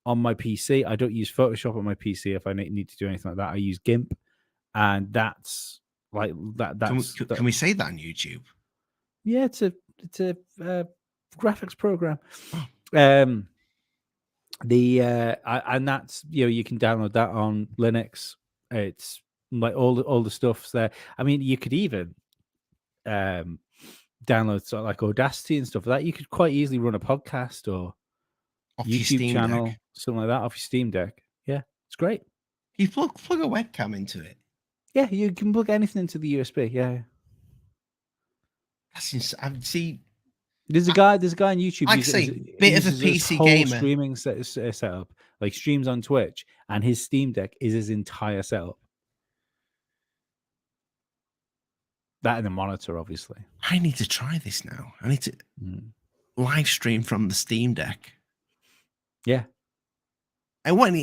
on my PC, I don't use Photoshop on my PC. If I need to do anything like that, I use GIMP, and that's like that. Can we say that on YouTube? Yeah, it's a graphics program. Oh. And that's you can download that on Linux. It's like all the stuff's there. I mean, you could even download sort of like Audacity and stuff like that. You could quite easily run a podcast or off YouTube channel, something like that, off your Steam Deck. Yeah, it's great. You plug a webcam into it. Yeah, you can plug anything into the USB. Yeah, that's insane. See, there's a guy on YouTube. Like bit of a PC gamer streaming setup, like streams on Twitch, and his Steam Deck is his entire setup. That and the monitor, obviously. I need to try this now. I need to live stream from the Steam Deck. Yeah. And what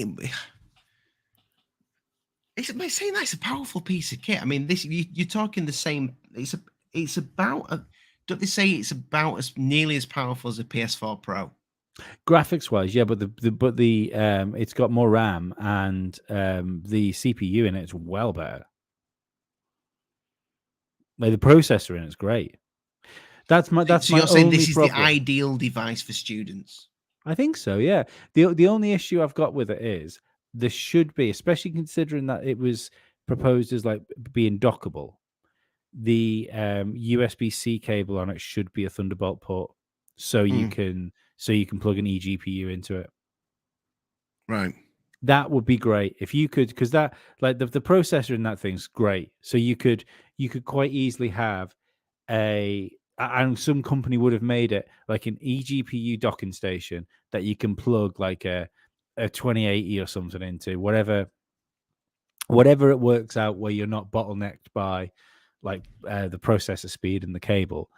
it's saying that's a powerful piece of kit. I mean, this you're talking the same. It's about. Don't they say it's about as nearly as powerful as a PS4 Pro? Graphics wise, yeah, but the it's got more RAM and the CPU in it's well better. Like the processor in it's great. That's my so you're saying this is the ideal device for students? I think so, yeah. The only issue I've got with it is there should be, especially considering that it was proposed as like being dockable, the USB-C cable on it should be a Thunderbolt port, so you can plug an eGPU into it. Right. That would be great if you could, because that like the processor in that thing's great. So you could quite easily have and some company would have made it like an eGPU docking station that you can plug like a 2080 or something into, whatever it works out, where you're not bottlenecked by like the processor speed and the cable.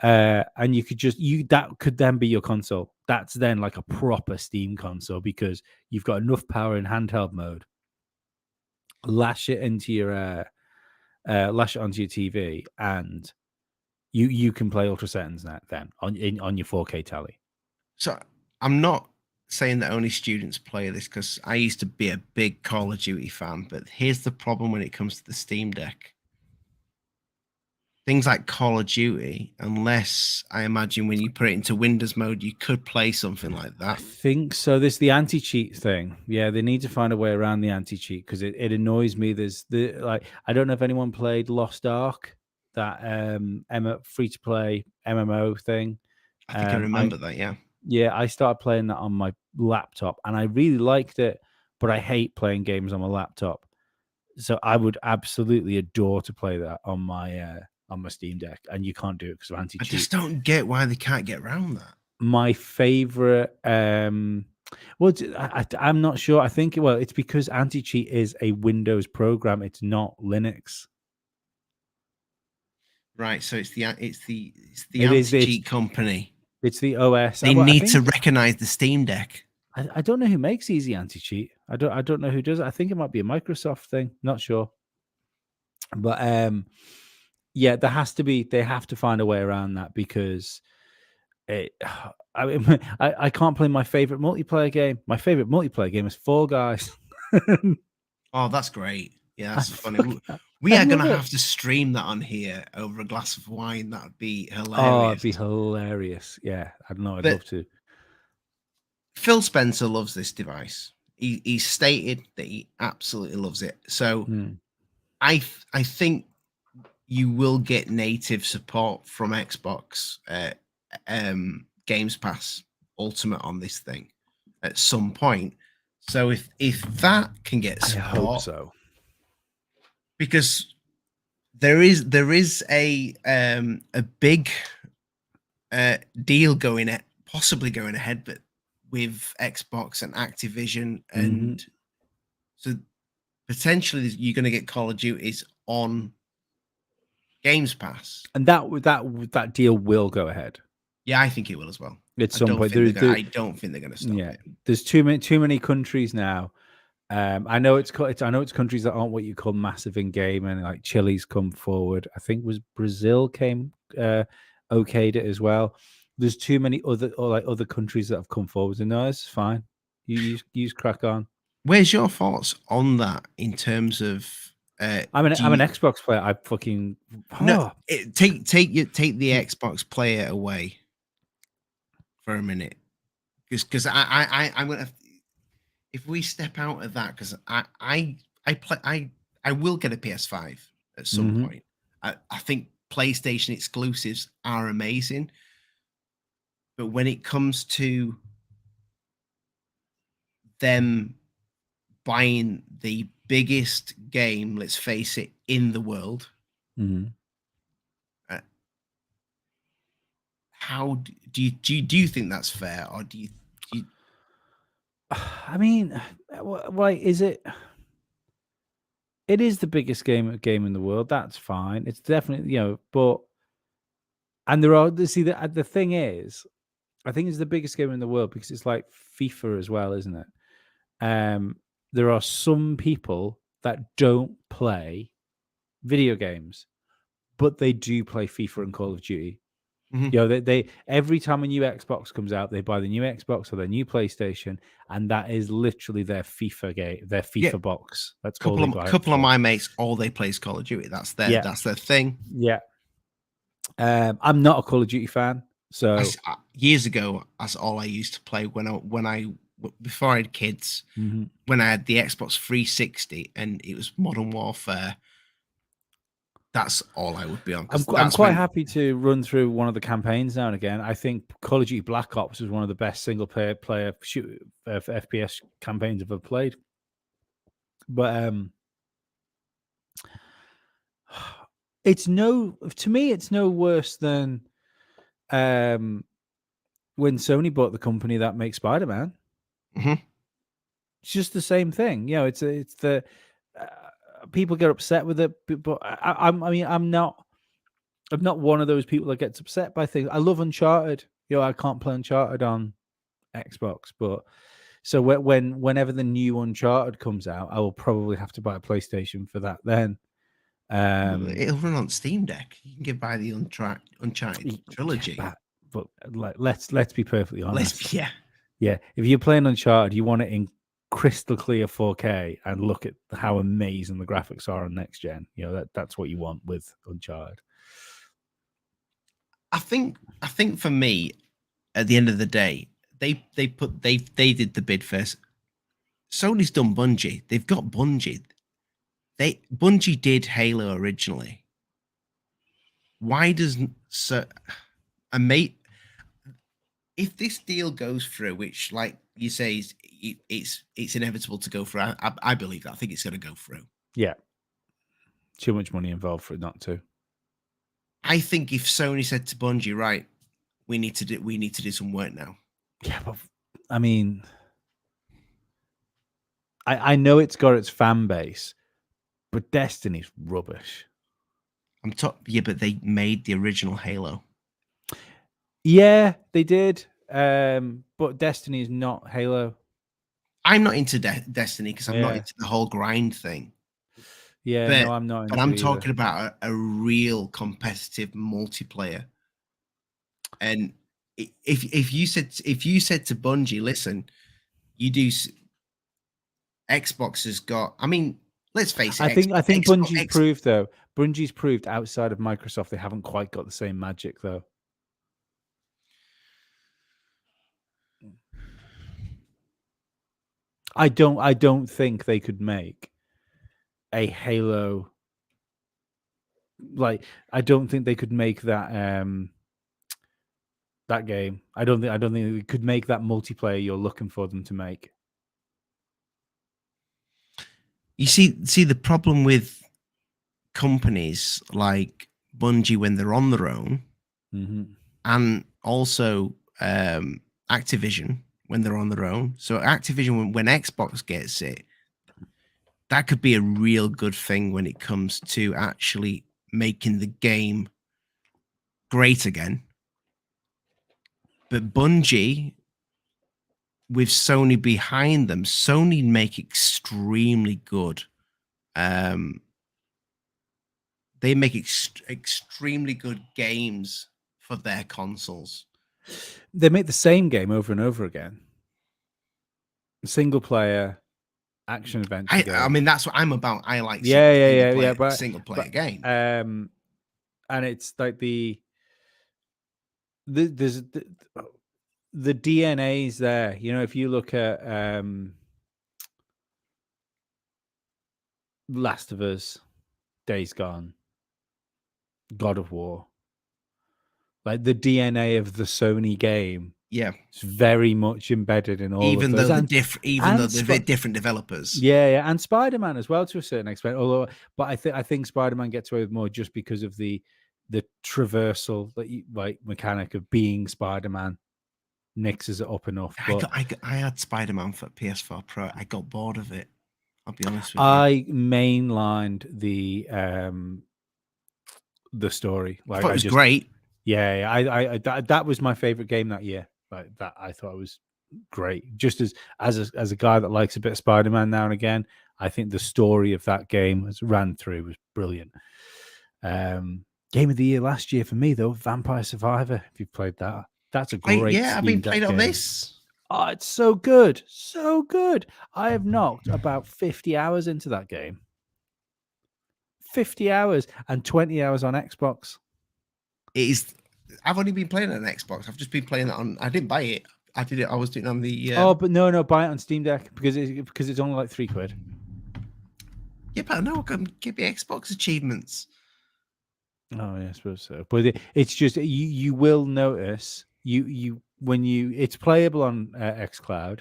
And you could that could then be your console. That's then like a proper Steam console, because you've got enough power in handheld mode. Lash it onto your TV, and you can play ultra settings then on your 4K tally. So I'm not saying that only students play this because I used to be a big Call of Duty fan, but here's the problem when it comes to the Steam Deck. Things like Call of Duty, unless I imagine when you put it into Windows mode, you could play something like I that. think so. There's the anti-cheat thing. Yeah, they need to find a way around the anti-cheat because it annoys me. There's the like I don't know if anyone played Lost Ark, that free to play MMO thing. I think I I remember that, yeah. Yeah, I started playing that on my laptop and I really liked it, but I hate playing games on my laptop. So I would absolutely adore to play that on my Steam Deck, and you can't do it because of I anti-cheat. just don't get why they can't get around that. My favorite, well, I'm not sure. I think it's because anti-cheat is a Windows program. It's not Linux. Right, so it's the It is anti-cheat company. It's the OS. They I need think to recognize the Steam Deck. I don't know who makes Easy Anti-Cheat. I don't know who does it. I think it might be a Microsoft thing. Not sure. But yeah, there has to be. They have to find a way around that because it. I mean, I can't play my favorite multiplayer game. My favorite multiplayer game is Fall Guys. Oh, that's great. Yeah, that's funny. We I are going love to it. have to stream that on here over a glass of wine. That would be hilarious. Oh, it'd be hilarious. Yeah, I don't know. I'd love to. Phil Spencer loves this device. He stated that he absolutely loves it. So I think you will get native support from Xbox Games Pass Ultimate on this thing at some point. So if that can get support, I hope so. Because there is a big deal possibly going ahead, but with Xbox and Activision, and so potentially you're going to get Call of Duties on Games Pass, and that deal will go ahead. Yeah, I think it will as well. At some point, I don't think they're going to stop it. There's too many countries now. I know it's countries that aren't what you call massive in game, and like Chile's come forward. I think was Brazil came okayed it as well. There's too many other countries that have come forward, and no, it's fine. You crack on. Where's your thoughts on that in terms of? I'm an Xbox player. I fucking take the Xbox player away for a minute, because I'm gonna. If we step out of that, because I will get a PS5 at some point. I think PlayStation exclusives are amazing, but when it comes to them buying the biggest game, let's face it, in the world, how do you think that's fair, or do you? I mean, why is it? It is the biggest game in the world. That's fine. It's definitely but and there are the thing is, I think it's the biggest game in the world because it's like FIFA as well, isn't it? There are some people that don't play video games, but they do play FIFA and Call of Duty. They every time a new Xbox comes out, they buy the new Xbox or their new PlayStation, and that is literally their FIFA game, their FIFA box. That's couple of my mates, all they play is Call of Duty. That's their thing. Yeah. I'm not a Call of Duty fan, so years ago, that's all I used to play before I had kids. When I had the Xbox 360 and it was Modern Warfare. That's all I would be on. I'm quite happy to run through one of the campaigns now and again. I think Call of Duty Black Ops is one of the best single player FPS campaigns I've ever played. But to me, it's no worse than when Sony bought the company that makes Spider-Man. It's just the same thing. It's the people get upset with it, but I'm not one of those people that gets upset by things. I love Uncharted. I can't play Uncharted on Xbox, but so whenever the new Uncharted comes out, I will probably have to buy a PlayStation for that. Then it'll run on Steam Deck. You can buy the Uncharted trilogy. But let's be perfectly honest. Yeah, if you're playing Uncharted, you want it in crystal clear 4K and look at how amazing the graphics are on next gen. You know, that's what you want with Uncharted. I think for me, at the end of the day, they did the bid first. Sony's done Bungie. They've got Bungie. Bungie did Halo originally. Why doesn't a mate? If this deal goes through, which, like you say, it's inevitable to go through. I believe that. I think it's going to go through. Yeah, too much money involved for it not to. I think if Sony said to Bungie, right, we need to do some work now. Yeah, but I mean, I know it's got its fan base, but Destiny's rubbish. Yeah, but they made the original Halo. Yeah, they did. But Destiny is not Halo. I'm not into Destiny because I'm not into the whole grind thing. Yeah, but, no, I'm not. But I'm talking about a real competitive multiplayer. And if you said to Bungie, listen, you do. Xbox has got. I mean, let's face it. I think Bungie's proved though. Bungie's proved outside of Microsoft they haven't quite got the same magic though. I don't think they could make a Halo. Like, I don't think they could make that that game. I don't think they could make that multiplayer you're looking for them to make. You see the problem with companies like Bungie when they're on their own, and also Activision when they're on their own. So Activision, when Xbox gets it, that could be a real good thing when it comes to actually making the game great again. But Bungie, with Sony behind them, Sony make extremely good. They make extremely good games for their consoles. They make the same game over and over again. Single player action adventure game. I mean, that's what I'm about. I like but single player game. And it's like there's the DNA's there. You know, if you look at Last of Us, Days Gone, God of War, like the DNA of the Sony game, it's very much embedded in all of those. Even though they're different developers. Yeah, and Spider-Man as well to a certain extent. Although, but I think Spider-Man gets away with more just because of the traversal mechanic of being Spider-Man mixes it up enough. But I had Spider-Man for PS4 Pro. I got bored of it. I'll be honest with you. I mainlined the story. Like, I thought it was great. Yeah, I that was my favorite game that year. Like that, I thought it was great. Just as a guy that likes a bit of Spider-Man now and again, I think the story of that game as ran through was brilliant. Game of the year last year for me though, Vampire Survivor. If you've played that, that's a great. I've been playing on this. Oh, it's so good, so good. I have knocked about 50 hours into that game. 50 hours and 20 hours on Xbox. I've only been playing it on Xbox. I've just been playing it on. I didn't buy it. I did it. I was doing it on the. Oh, but no, buy it on Steam Deck because it's only like £3. Yeah, but no, I can give you Xbox achievements. Oh yeah, I suppose so. But it's just you will notice when it's playable on xCloud,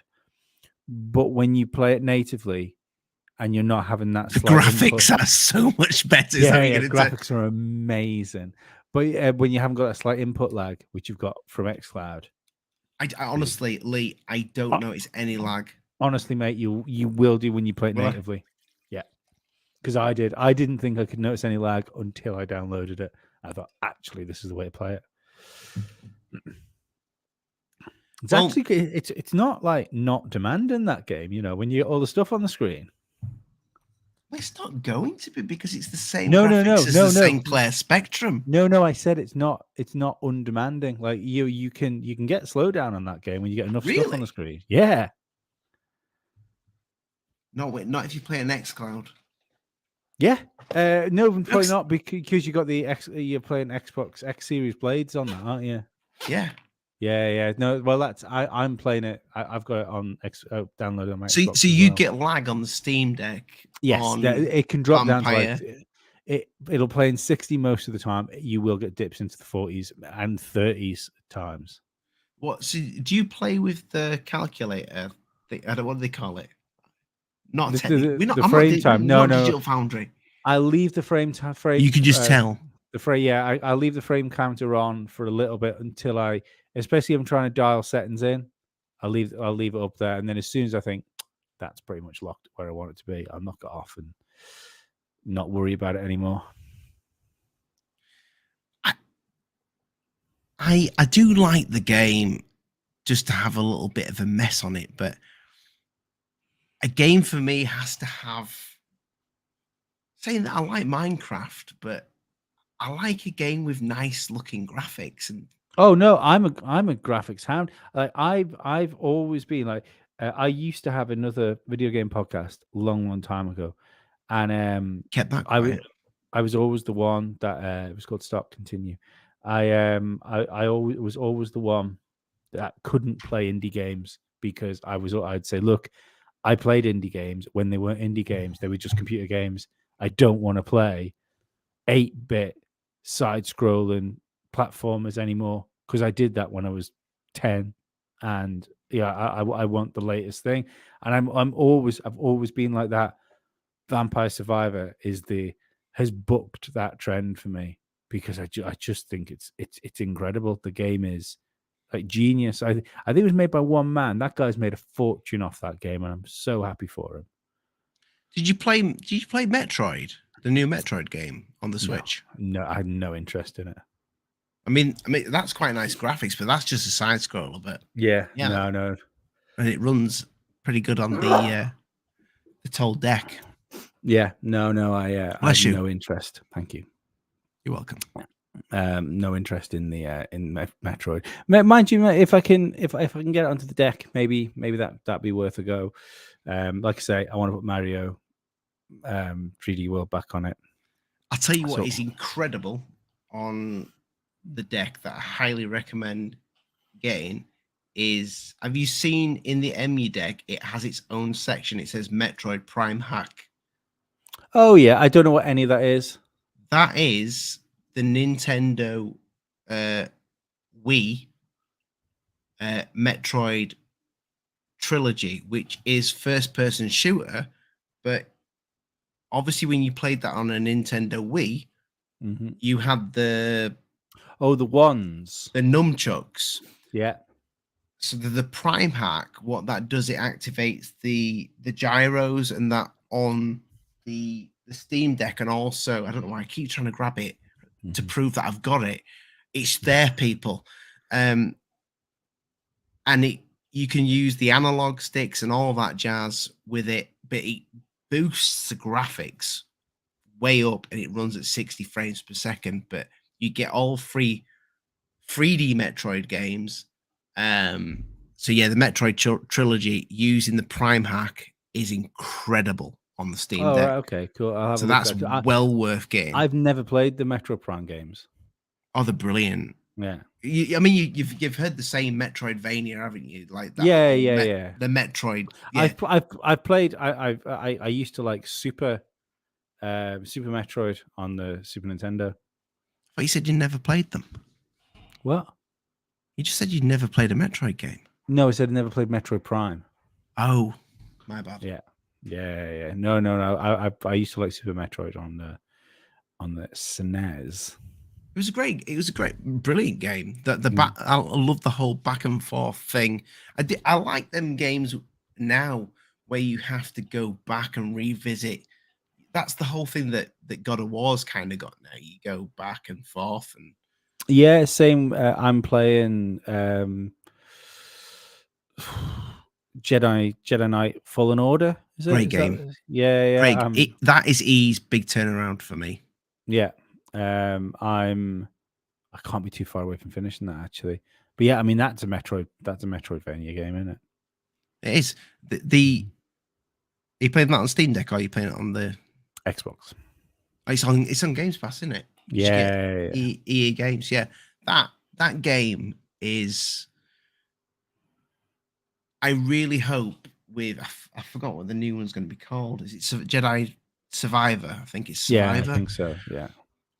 but when you play it natively and you're not having that, the graphics are so much better. Yeah, graphics are amazing. But when you haven't got that slight input lag, which you've got from xCloud, I honestly, Lee, I don't notice any lag. Honestly, mate, you will do when you play it natively. Yeah, because I did. I didn't think I could notice any lag until I downloaded it. I thought, actually, this is the way to play it. It's actually it's not like not demanding that game. You know, when you get all the stuff on the screen. Well, it's not going to be because it's the same No, graphics as the no. St. Clair Spectrum. No. I said it's not undemanding. Like you can get slowdown on that game when you get enough stuff on the Really? screen. Yeah. No, wait, not if you play an XCloud. Yeah. No, probably Looks- not because you got you're playing Xbox X Series blades on that, aren't you? Yeah. Yeah. No, well, I'm playing it. I've got it on downloaded on my So Xbox as you well. get lag on the Steam Deck. Yes, it can drop down to Vampire. it'll play in 60 most of the time. You will get dips into the 40s and 30s times. What? So do you play with the calculator? I don't. What do they call it? Not technically. We're not. The I'm not. frame time. We're not No. Digital Foundry. I leave the frame. You can just tell. The frame. Yeah, I leave the frame counter on for a little bit until especially if I'm trying to dial settings in. I'll leave it up there, and then as soon as I think that's pretty much locked where I want it to be, I'll knock it off and not worry about it anymore. I do like the game just to have a little bit of a mess on it, but a game for me has to have, saying that I like Minecraft, but I like a game with nice looking graphics. And Oh no, I'm a graphics hound. Like I've always been like I used to have another video game podcast long time ago, and kept that I was quiet. I was always the one that it was called Stop Continue. I always was always the one that couldn't play indie games because I'd say, look, I played indie games when they weren't indie games; they were just computer games. I don't want to play 8-bit side-scrolling platformers anymore because I did that when I was 10, and yeah, I want the latest thing, and I've always been like that. Vampire Survivor has booked that trend for me because I just think it's incredible. The game is like genius. I think it was made by one man. That guy's made a fortune off that game, and I'm so happy for him. Did you play Metroid, the new Metroid game on the Switch? No, I had no interest in it. I mean that's quite nice graphics, but that's just a side scroller. But Yeah. yeah, No. and it runs pretty good on the toll deck. Yeah, no, I have no interest. Thank you. You're welcome. No interest in the Metroid. Mind you, if I can get it onto the deck, maybe that'd be worth a go. Like I say, I want to put Mario 3D World back on it. I'll tell you what is incredible on the deck that I highly recommend getting is, have you seen in the EMU deck, it has its own section. It says Metroid Prime Hack. Oh yeah, I don't know what any of that is. That is the Nintendo Wii Metroid trilogy, which is first-person shooter, but obviously when you played that on a Nintendo Wii, you had the wands, the nunchucks. Yeah. So the Prime Hack, what that does, it activates the gyros and that on the Steam Deck, and also I don't know why I keep trying to grab it to prove that I've got it. It's there, people, and you can use the analog sticks and all that jazz with it, but it boosts the graphics way up and it runs at 60 frames per second. But you get all 3D Metroid games. So yeah, the Metroid trilogy using the Prime Hack is incredible on the Steam Deck. Right, okay, cool. I'll have so a look. That's well worth getting. I've never played the Metro Prime games. Oh, they're brilliant. Yeah. I mean, you've heard the same Metroidvania, haven't you? Like that. Yeah. The Metroid. Yeah. I've played. I used to like Super Metroid on the Super Nintendo. But you said you never played them. What? You just said you'd never played a Metroid game. No, I said I never played Metroid Prime. Oh, my bad. Yeah. No. I used to like Super Metroid on the SNES. It was a great, brilliant game. I love the whole back and forth thing. I like them games now where you have to go back and revisit. That's the whole thing that God of War's kind of got now. You go back and forth and yeah, same. I'm playing Jedi Knight Fallen Order. Is it? Great Is that? game. Yeah, yeah. Great. That is E's big turnaround for me. Yeah. I can't be too far away from finishing that actually. But yeah, I mean that's a Metroidvania game, isn't it? It is. Are you playing that on Steam Deck or are you playing it on the Xbox. It's on Games Pass, isn't it? You just get Yeah. EA games. Yeah. That game is, I really hope I forgot what the new one's going to be called. Is it Jedi Survivor? I think it's Yeah, I Survivor. think so. Yeah.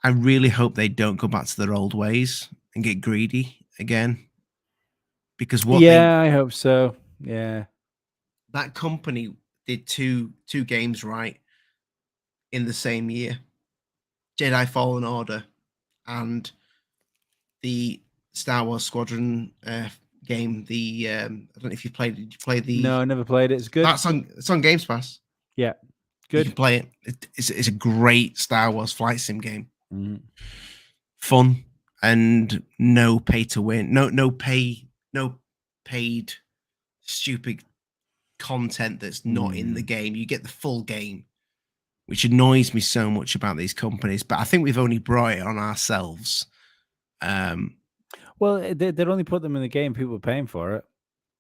I really hope they don't go back to their old ways and get greedy again. Because I hope so. Yeah. That company did two games right in the same year. Jedi Fallen Order and the Star Wars Squadron game. I don't know if you played it. Did you play the? No, I never played it. It's good. It's on Games Pass. Yeah. You Good. can play it. It's a great Star Wars flight sim game. Mhm. Fun and no pay to win. No paid stupid content that's not in the game. You get the full game, which annoys me so much about these companies. But I think we've only brought it on ourselves. Well, they'd only put them in the game. People were paying for it.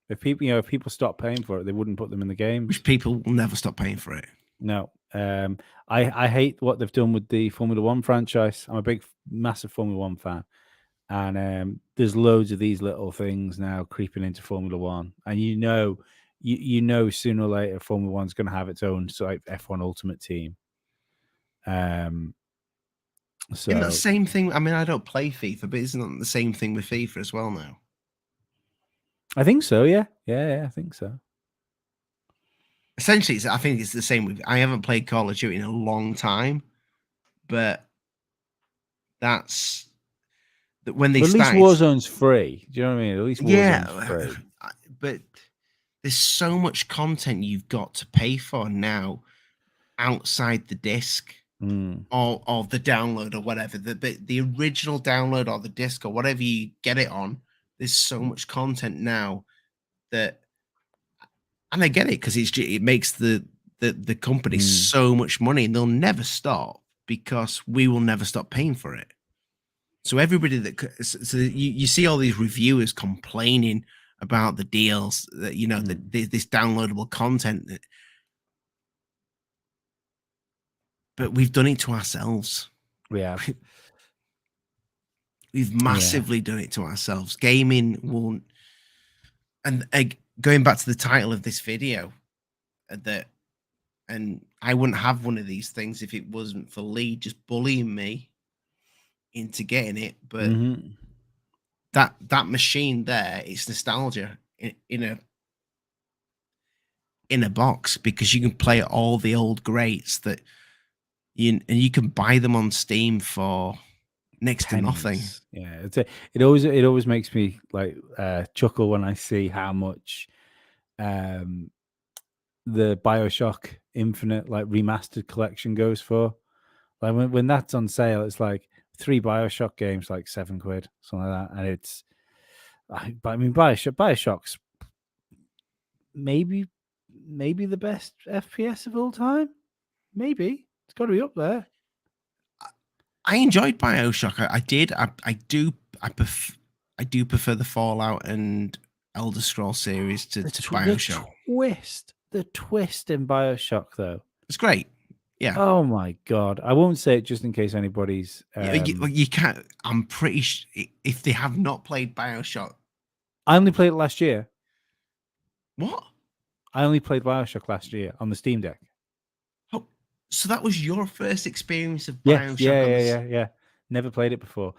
If people stopped paying for it, they wouldn't put them in the game. Which people will never stop paying for it. No. I hate what they've done with the Formula One franchise. I'm a massive Formula One fan. And there's loads of these little things now creeping into Formula One. And you know sooner or later Formula One's going to have its own sort of F1 Ultimate Team. So isn't that the same thing? I mean, I don't play FIFA, but isn't that the same thing with FIFA as well now? I think so, yeah. Yeah, I think so. Essentially, I think it's the same with. I haven't played Call of Duty in a long time, but that's when they at least started. Warzone's free. Do you know what I mean? At least Warzone's free. But there's so much content you've got to pay for now outside the disc or the download or whatever. The original download or the disc or whatever you get it on, there's so much content now that, and I get it because it makes the company so much money and they'll never stop because we will never stop paying for it. So everybody you see all these reviewers complaining about the deals that this downloadable content, but we've done it to ourselves. We've massively done it to ourselves. Gaming won't. And going back to the title of this video, and I wouldn't have one of these things if it wasn't for Lee just bullying me into getting it. But that machine there, it's nostalgia in a box because you can play all the old greats that you can buy them on Steam for next to nothing. Yeah, it always makes me like chuckle when I see how much the BioShock Infinite like remastered collection goes for. Like when that's on sale, it's like 3 BioShock games, like £7, something like that. And it's, but I mean, BioShock's maybe the best FPS of all time. Maybe it's got to be up there. I enjoyed BioShock. I did. I do prefer the Fallout and Elder Scrolls series to BioShock. The twist in BioShock, though, it's great. Yeah. Oh my god! I won't say it just in case anybody's. You can't. I'm pretty sure if they have not played BioShock. I only played it last year. What? I only played BioShock last year on the Steam Deck. Oh, so that was your first experience of BioShock? Yeah. Never played it before.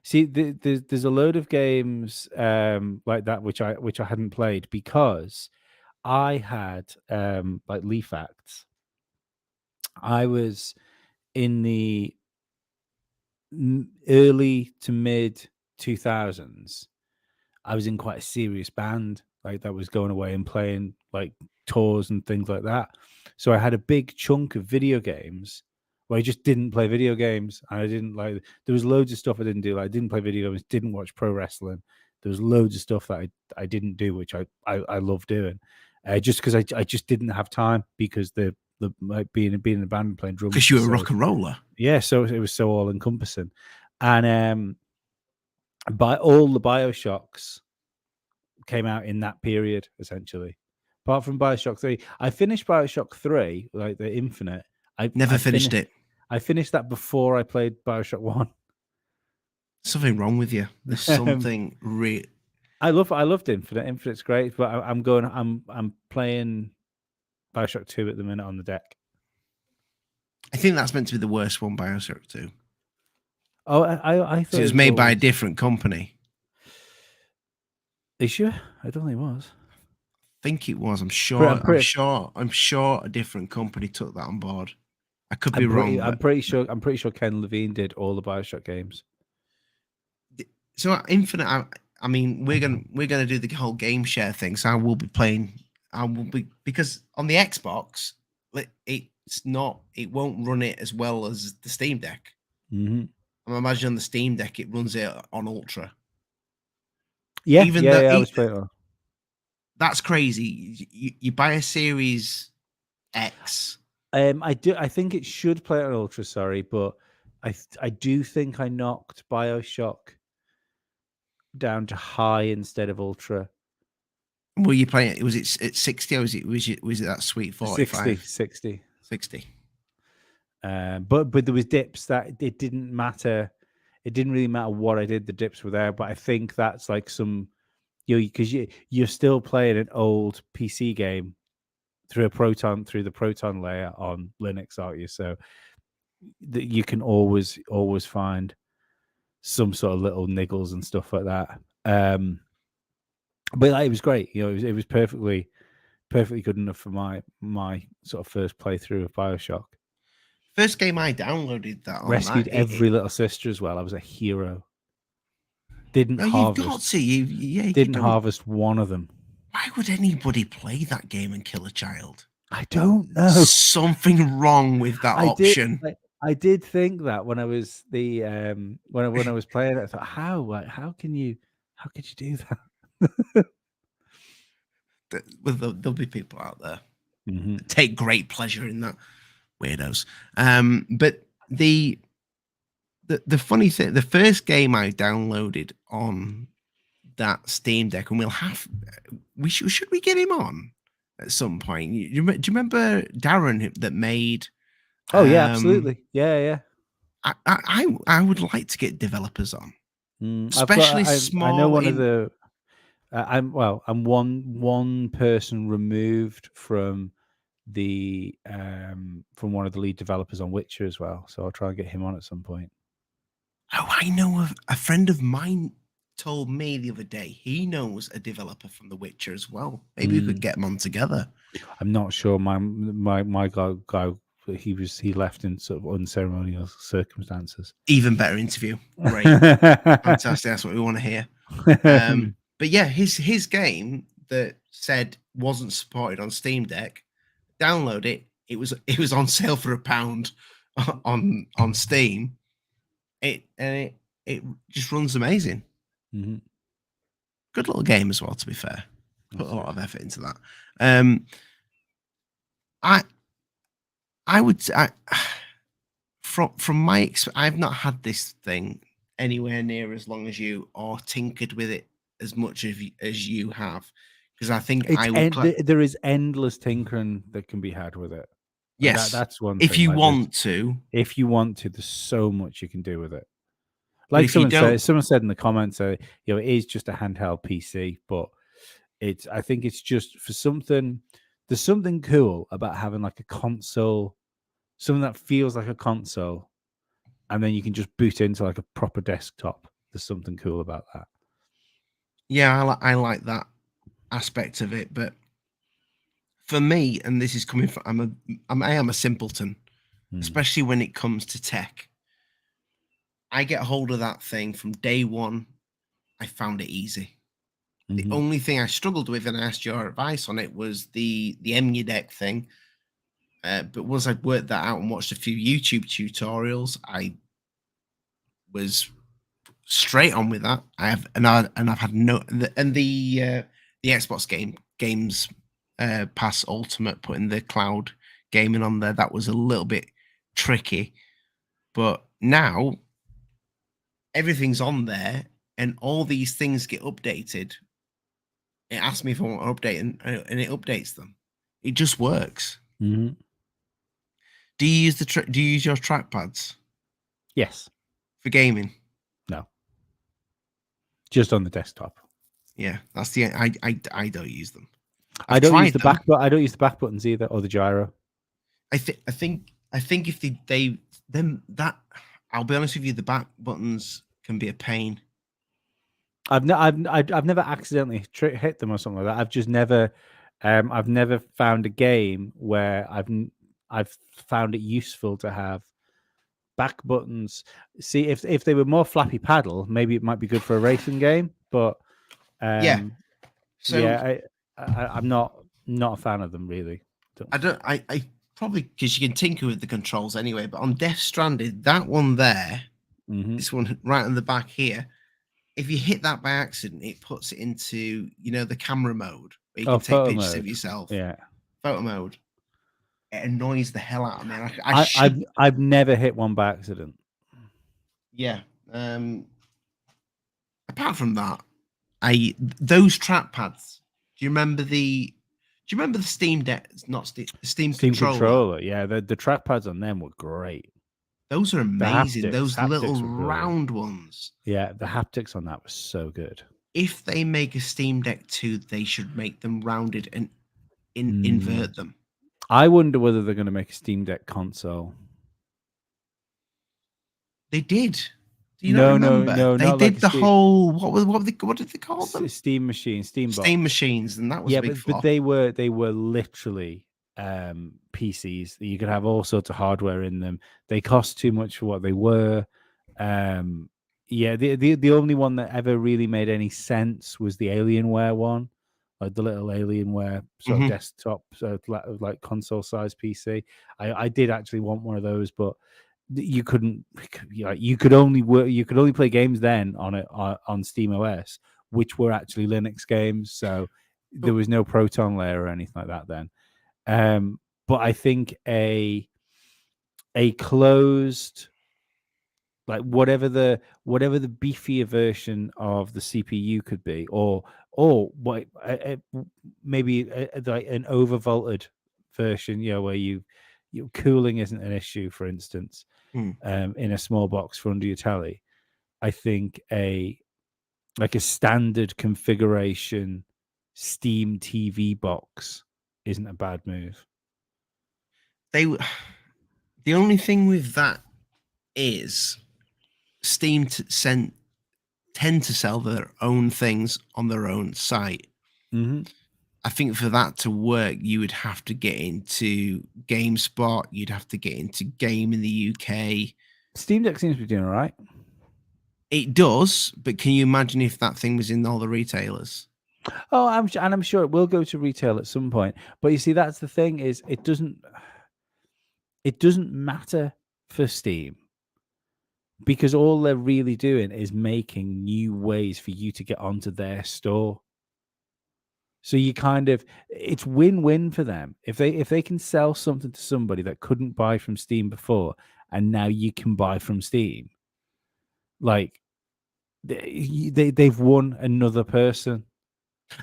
See, there's a load of games like that which I hadn't played because I had like Leaf Acts. I was in the early to mid 2000s. I was in quite a serious band, like that was going away and playing like tours and things like that. So I had a big chunk of video games where I just didn't play video games. I didn't like. There was loads of stuff I didn't do. Like I didn't play video games, didn't watch pro wrestling, There was loads of stuff that I didn't do, which I love doing, just because I just didn't have time because the like, being in a band and playing drums. Because you were a rock and roller. Yeah, so it was so all encompassing, and by all the Bioshocks came out in that period essentially. Apart from Bioshock 3, I finished Bioshock 3, like the Infinite. Never finished it. I finished that before I played Bioshock 1. Something wrong with you. There's something I loved Infinite. Infinite's great, but I'm playing Bioshock 2 at the minute on the deck. I think that's meant to be the worst one, Bioshock 2. Oh, I thought it was made by a different company. Are you sure? I don't think it was. I think it was. I'm sure a different company took that on board. I could be wrong. I'm pretty sure Ken Levine did all the Bioshock games. So Infinite, I mean, we're gonna do the whole game share thing. So I will be because on the Xbox, it won't run it as well as the Steam Deck. Mm-hmm. I'm imagining on the Steam Deck it runs it on Ultra. Yeah, I was playing on. That's crazy. You buy a Series X. I think it should play on Ultra. Sorry, but I do think I knocked Bioshock down to high instead of Ultra. Were you playing it? Was it at 60 or was it that sweet 45? 60. But there was dips that it didn't matter. It didn't really matter what I did. The dips were there, but I think that's like some, because you're still playing an old PC game through the Proton layer on Linux, aren't you? So that you can always find some sort of little niggles and stuff like that. But it was great. It was perfectly good enough for my sort of first playthrough of Bioshock. First game I downloaded that on rescued every little sister as well. I was a hero. Didn't harvest. Didn't harvest one of them. Why would anybody play that game and kill a child? I don't know. Something wrong with that option. I did think that when I was when I was playing it, I thought, how can you do that? There'll be people out there that take great pleasure in that. Weirdos. But the funny thing, the first game I downloaded on that Steam Deck, and should we get him on at some point? Do you remember Darren that made? Oh yeah, absolutely. Yeah. I would like to get developers on, especially small. I know one of the. I'm one person removed from the from one of the lead developers on Witcher as well, so I'll try and get him on at some point. Oh, I know a friend of mine told me the other day he knows a developer from The Witcher as well. Maybe we could get them on together. I'm not sure. My guy he left in sort of unceremonious circumstances. Even better interview. Great. Fantastic. That's what we want to hear. But yeah, his game that said wasn't supported on Steam Deck, download it. It was on sale for £1 on Steam. It just runs amazing. Mm-hmm. Good little game as well, to be fair. Put a lot of effort into that. I would from my experience, I've not had this thing anywhere near as long as you, or tinkered with it as much as you have, because I think there is endless tinkering that can be had with it. Yes, that's one. If you want to, there's so much you can do with it. Like someone said in the comments, it is just a handheld PC, but I think it's just for something. There's something cool about having like a console, something that feels like a console, and then you can just boot into like a proper desktop. There's something cool about that. Yeah, I like that aspect of it, but for me, and this is coming from, I am a simpleton, especially when it comes to tech. I get hold of that thing from day one. I found it easy. The only thing I struggled with, and I asked your advice on it, was the EmuDeck thing. But once I worked that out and watched a few YouTube tutorials, I was straight on with that. I've had no the Xbox games Pass Ultimate, putting the cloud gaming on there, that was a little bit tricky, but now everything's on there and all these things get updated. It asks me if I want to update, and it updates them. It just works. Mm-hmm. Do you use do you use your trackpads? Yes. For gaming? No. Just on the desktop. Yeah, that's the I don't use them. I don't use the back. I don't use the back buttons either, or the gyro. I think if they them that I'll be honest with you, the back buttons can be a pain. I've never accidentally hit them or something like that. I've just never, I've never found a game where I've found it useful to have back buttons. See, if they were more flappy paddle, maybe it might be good for a racing game. But yeah, so yeah, I'm not a fan of them really. I probably, because you can tinker with the controls anyway. But on Death Stranded, that one there, this one right on the back here, if you hit that by accident, it puts it into, the camera mode where you can take pictures of yourself. Yeah, photo mode. It annoys the hell out of me. I've never hit one by accident. Yeah. Apart from that, those trackpads. Do you remember the Steam Deck? Not Steam controller. Yeah, the trackpads on them were great. Those are amazing. Those little round ones. Yeah, the haptics on that was so good. If they make a Steam Deck 2, they should make them rounded and invert them. I wonder whether they're going to make a Steam Deck console. They did. Do you not remember? No. They did like the whole what did they call them? Steam machines, Steam machines, and that was a big flop. But they were literally PCs. You could have all sorts of hardware in them. They cost too much for what they were. Yeah, the only one that ever really made any sense was the Alienware one, like the little Alienware sort of desktop, like console size PC. I did actually want one of those, but you couldn't. You could only play games then on it on Steam OS, which were actually Linux games. So there was no Proton layer or anything like that then. But I think a closed, like whatever the beefier version of the CPU could be, or what maybe like an overvolted version, where your cooling isn't an issue, for instance, in a small box for under your telly. I think a standard configuration Steam TV box isn't a bad move. The only thing with that is Steam tend to sell their own things on their own site. I think for that to work, you would have to get into GameSpot. You'd have to get into Game in the UK. Steam Deck seems to be doing all right. It does, but can you imagine if that thing was in all the retailers? Oh, I'm sure it will go to retail at some point. But you see, that's the thing, is it doesn't matter for Steam, because all they're really doing is making new ways for you to get onto their store. So you it's win-win for them. If they can sell something to somebody that couldn't buy from Steam before, and now you can buy from Steam, like they've won another person.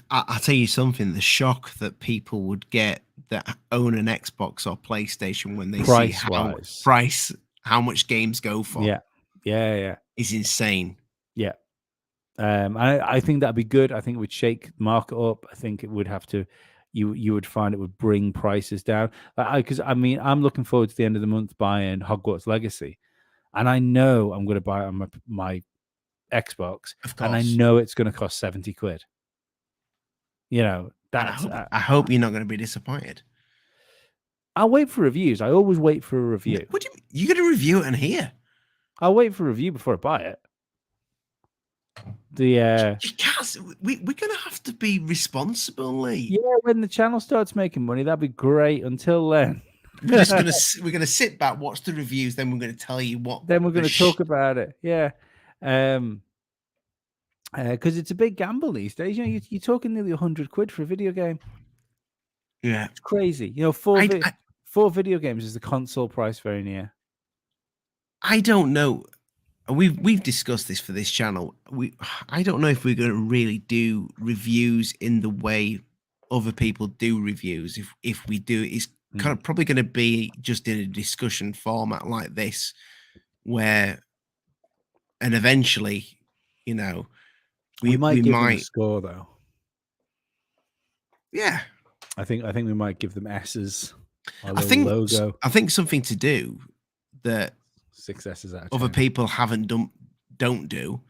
I'll tell you something, the shock that people would get that own an Xbox or PlayStation when they see how much games go for. Yeah. Is insane. Yeah. I think that'd be good. I think it would shake the market up. I think it would have to, you would find it would bring prices down. Because I'm looking forward to the end of the month buying Hogwarts Legacy, and I know I'm going to buy it on my Xbox, and I know it's going to cost £70. I hope you're not going to be disappointed. I'll wait for reviews. I always wait for a review. What do you got to review it in here? I'll wait for a review before I buy it. You can't. We're gonna have to be responsible, Lee. Yeah, when the channel starts making money, that'd be great. Until then, we're gonna sit back, watch the reviews, then we're gonna tell you what. Then we're gonna talk about it. Yeah. because it's a big gamble these days. You know, you're talking nearly 100 quid for a video game. Yeah. It's crazy. You know, I, I, four video games is the console price very near. I don't know. We've discussed this for this channel. I don't know if we're going to really do reviews in the way other people do reviews. If we do, it's kind of probably going to be just in a discussion format like this, and eventually, you know, We we might give them a might, score though. yeah. I think we might give them S's. Our I little think logo. I think something to do that 6 S's out of other 10. people don't do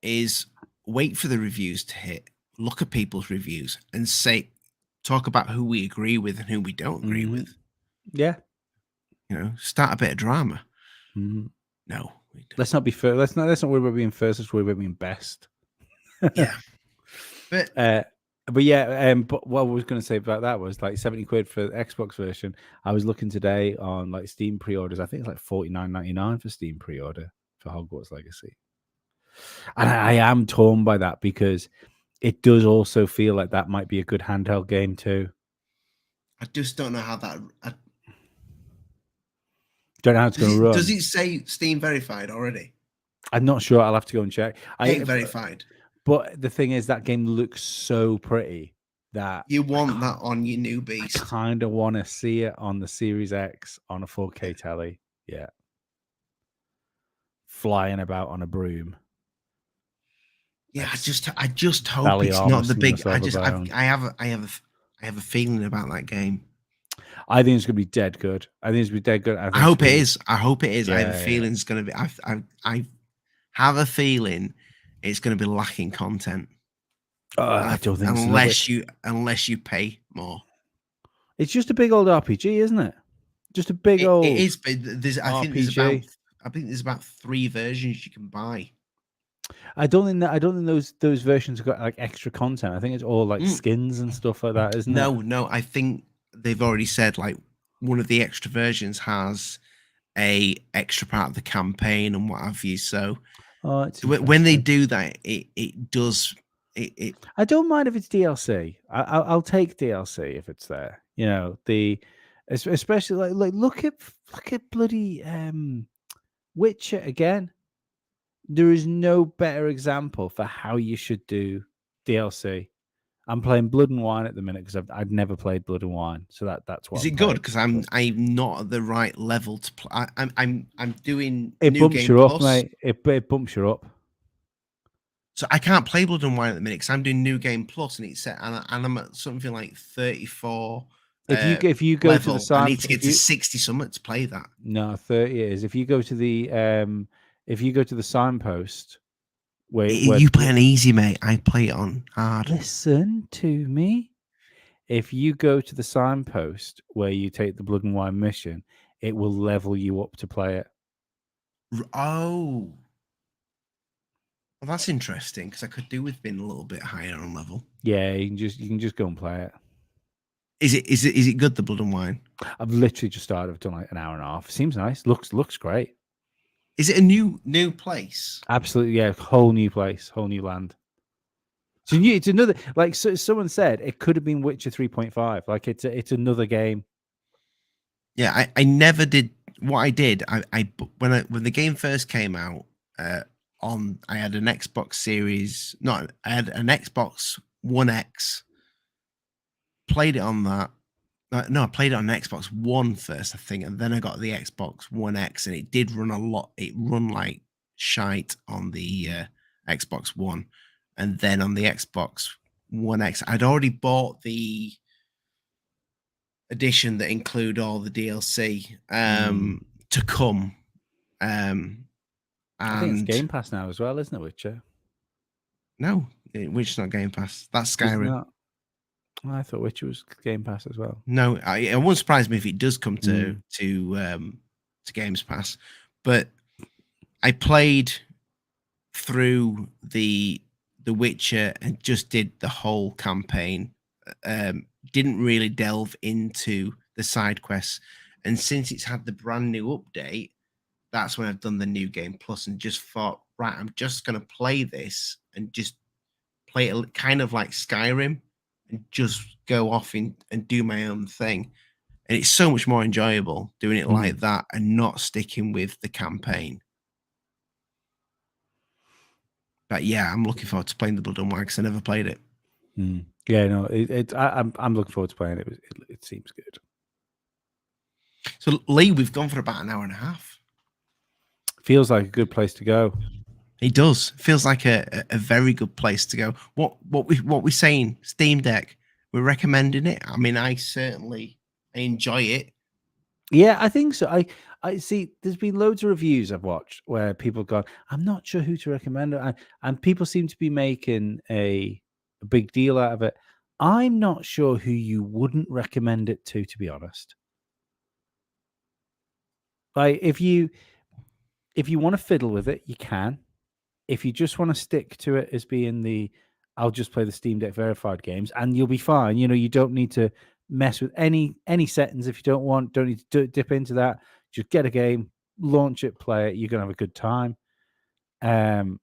is wait for the reviews to hit, look at people's reviews, and talk about who we agree with and who we don't agree with. Yeah. You know, start a bit of drama. Mhm. No, Let's not be first. Let's not worry about being first. Let's worry about being best. yeah, but yeah. But what I was going to say about that was like 70 quid for the Xbox version. I was looking today on like Steam pre-orders. I think it's like $49.99 for Steam pre-order for Hogwarts Legacy. And I am torn by that because it does also feel like that might be a good handheld game too. I just don't know how that. Don't know how it's going to run. Does it say Steam verified already? I'm not sure. I'll have to go and check. Ain't verified. But the thing is, that game looks so pretty that you want that on your new beast. I kind of want to see it on the Series X on a 4K telly. Yeah, flying about on a broom. Yeah, I just hope it's not the big. I have a feeling about that game. I think it's gonna be dead good. I think it's gonna be dead good. I hope it is. I hope it is. Yeah, I have a feeling it's gonna be. I have a feeling it's gonna be lacking content. I don't think unless you pay more. It's just a big old RPG, isn't it? Just a big old. It is, but I think there's about 3 versions you can buy. I don't think those versions have got like extra content. I think it's all like skins and stuff like that, isn't it? No. I think they've already said like one of the extra versions has a extra part of the campaign and what have you. So when they do that, it does. I don't mind if it's DLC. I'll take DLC if it's there. You know, especially like look at bloody Witcher again. There is no better example for how you should do DLC. I'm playing Blood and Wine at the minute because I'd never played Blood and Wine, so that's what. Is it good? Because I'm not at the right level to play. I'm doing. It New bumps Game you Plus. up, mate. It bumps you up. So I can't play Blood and Wine at the minute because I'm doing New Game Plus, and it's set, and I'm at something like 34. If you go level, to the side, I need to get to 60 something to play that. No, 30 is. If you go to the signpost, where you play on easy, mate. I play it on hard. Listen to me. If you go to the signpost where you take the Blood and Wine mission, it will level you up to play it. Oh. Well, that's interesting because I could do with being a little bit higher on level. Yeah, you can just go and play it. Is it good, the Blood and Wine? I've literally just started. I've done like an hour and a half. Seems nice. Looks great. Is it a new place? Absolutely, yeah. Whole new place, whole new land. So it's another, like someone said, it could have been Witcher 3.5. Like it's another game. Yeah, I never did. What I did, when the game first came out, I had an Xbox Series. No, I had an Xbox One X. Played it on that. No, I played it on Xbox One first, I think, and then I got the Xbox One X, and it did run a lot. It run like shite on the Xbox One, and then on the Xbox One X, I'd already bought the edition that include all the DLC to come. I think it's Game Pass now as well, isn't it, Witcher? No, Witcher's not Game Pass. That's Skyrim. I thought Witcher was Game Pass as well. No, it won't surprise me if it does come to Games Pass. But I played through the Witcher and just did the whole campaign. Didn't really delve into the side quests, and since it's had the brand new update, that's when I've done the New Game Plus and just thought right, I'm just going to play this and just play it kind of like Skyrim and just go off and do my own thing. And it's so much more enjoyable doing it like that and not sticking with the campaign. But yeah, I'm looking forward to playing the Blood and Wine because I never played it. Yeah, no, I'm looking forward to playing it. It seems good. So Lee, we've gone for about an hour and a half. Feels like a good place to go. It does. Feels like a very good place to go. What we're saying? Steam Deck. We're recommending it. I mean, I enjoy it. Yeah, I think so. I see. There's been loads of reviews I've watched where people have gone, I'm not sure who to recommend it, and people seem to be making a big deal out of it. I'm not sure who you wouldn't recommend it to be honest. Like if you want to fiddle with it, you can. If you just want to stick to it as being I'll just play the Steam Deck verified games and you'll be fine. You don't need to mess with any settings if you don't need to dip into that. Just get a game, launch it, play it. You're gonna have a good time. I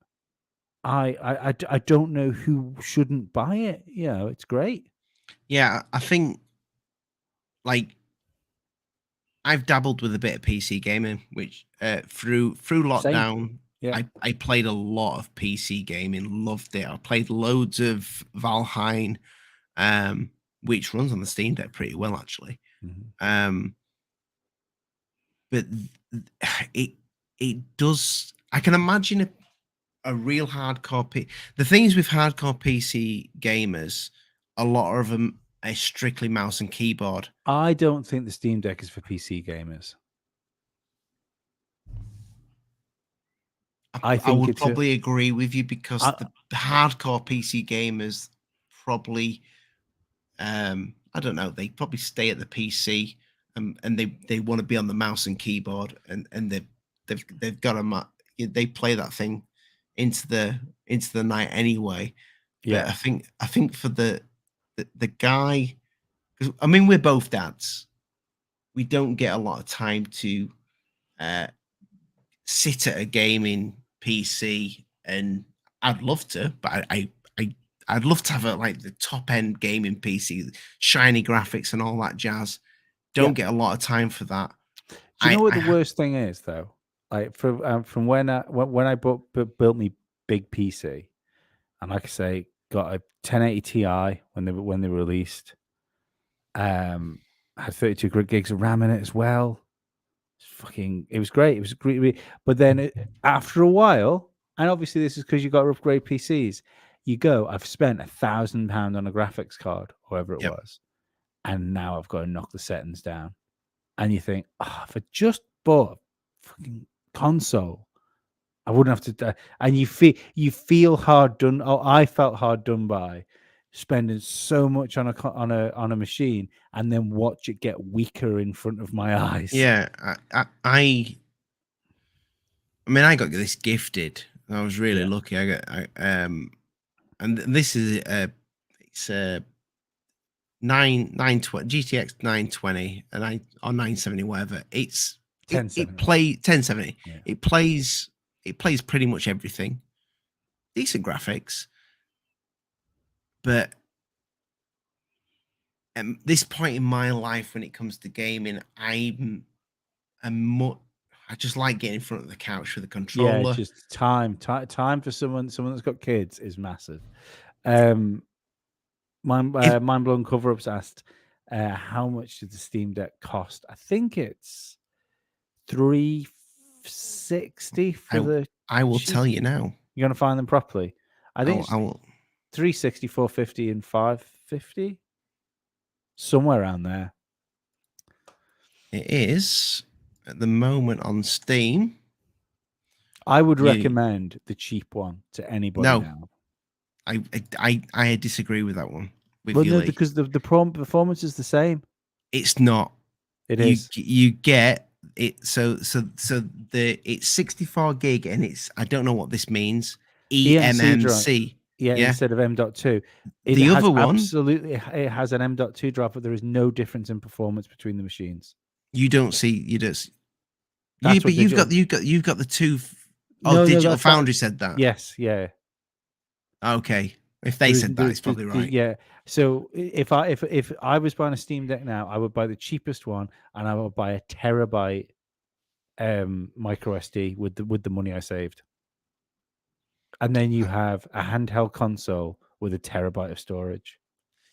don't know who shouldn't buy it. It's great. Yeah, I think like I've dabbled with a bit of PC gaming, which through Same. lockdown, Yeah. I played a lot of PC gaming, loved it. I played loads of Valheim, which runs on the Steam Deck pretty well actually. But it does. I can imagine a real hardcore. The things with hardcore PC gamers, a lot of them are strictly mouse and keyboard. I don't think the Steam Deck is for PC gamers. I would probably agree with you because the hardcore PC gamers probably, I don't know, they probably stay at the PC and they want to be on the mouse and keyboard and they've got they play that thing into the night anyway. Yeah. But I think for the guy, because I mean we're both dads, we don't get a lot of time to sit at a gaming PC, and I'd love to, but I'd love to have like the top end gaming PC, shiny graphics and all that jazz. Don't get a lot of time for that. Do you know what the worst thing is though? Like from when I built me big PC, and like I say, got a 1080 Ti when they were released. Had 32 gigs of RAM in it as well. It was great. It was great. But then after a while, and obviously this is because you got to upgrade PCs. I've spent £1,000 on a graphics card, whatever it was, and now I've got to knock the settings down. And you think, if I just bought a fucking console, I wouldn't have to. And you feel hard done. Oh, I felt hard done by spending so much on a machine, and then watch it get weaker in front of my eyes. Yeah, I mean, I got this gifted. I was really lucky. And this is it's a 920 GTX 920 and or 970 whatever. It's 1070. Yeah. It plays pretty much everything. Decent graphics, but at this point in my life, when it comes to gaming, I just like getting in front of the couch with a controller. Yeah, just time for someone that's got kids is massive. Mind blown cover ups asked, how much did the Steam Deck cost? I think it's $360 for the. I will tell you now. You're gonna find them properly. I think I will. 360, 450, and 550, somewhere around there. It is at the moment on Steam. I would recommend the cheap one to anybody now. I disagree with that one. Because the performance is the same. It's not. It is. You get it. So it's 64 gig, and it's, I don't know what this means. eMMC. Yeah, instead of M.2. The other one, absolutely, it has an M.2 drive, but there is no difference in performance between the machines. You don't see. But you've got the two. No, Digital that's that. Foundry said that. Yes, yeah. Okay, if they said that, it's probably right. Yeah. So if I was buying a Steam Deck now, I would buy the cheapest one, and I would buy a terabyte micro SD with the money I saved. And then you have a handheld console with a terabyte of storage.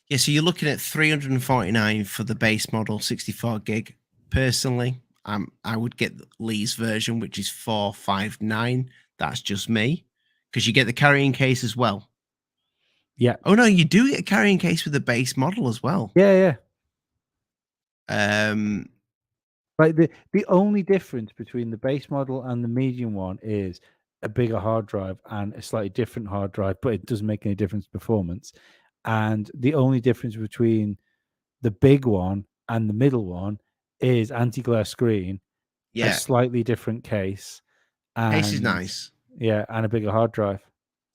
Yeah, so you're looking at 349 for the base model, 64 gig. Personally, I would get Lee's version, which is 459. That's just me, because you get the carrying case as well. Yeah. Oh no, you do get a carrying case with the base model as well. Yeah. Um, Like the only difference between the base model and the medium one is a bigger hard drive and a slightly different hard drive, but it doesn't make any difference in performance. And the only difference between the big one and the middle one is anti-glare screen, a yeah, slightly different case, case is and nice. yeah, and a bigger hard drive.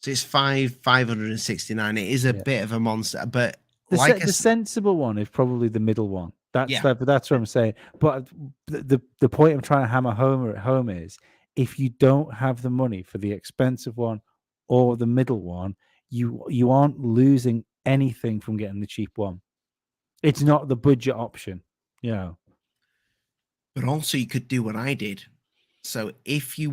So it's 569. It is a Yeah. bit of a monster, but like The sensible one is probably the middle one. That's yeah, that's what I'm saying. But the point I'm trying to hammer home is if you don't have the money for the expensive one or the middle one, you aren't losing anything from getting the cheap one. It's not the budget option, you know. but also you could do what I did. So if you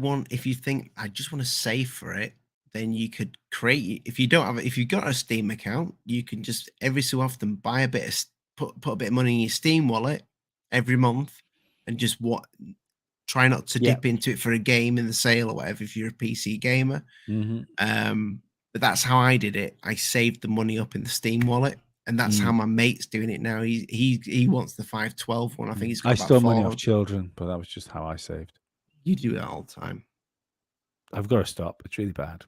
think I just want to save for it, then you could create. If you don't have, if you've got a Steam account, you can just every so often buy a bit of put a bit of money in your Steam wallet every month, and just try not to Yeah. dip into it for a game in the sale or whatever if you're a PC gamer. But that's how I did it. I saved the money up in the Steam wallet, and that's how my mate's doing it now. He wants the 512 one. I think he's got I about stole money off 4. children, but that was just how I saved. You do that all the time. I've got to stop. It's really bad.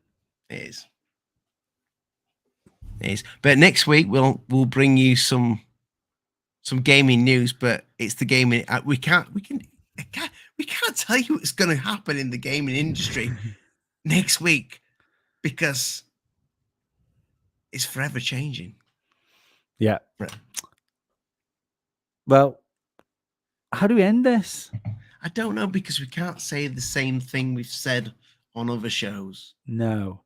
It is. It is. But next week we'll bring you some gaming news. But it's the gaming. We can't tell you what's going to happen in the gaming industry next week because it's forever changing. Yeah. Well, how do we end this? I don't know, because we can't say the same thing we've said on other shows. No.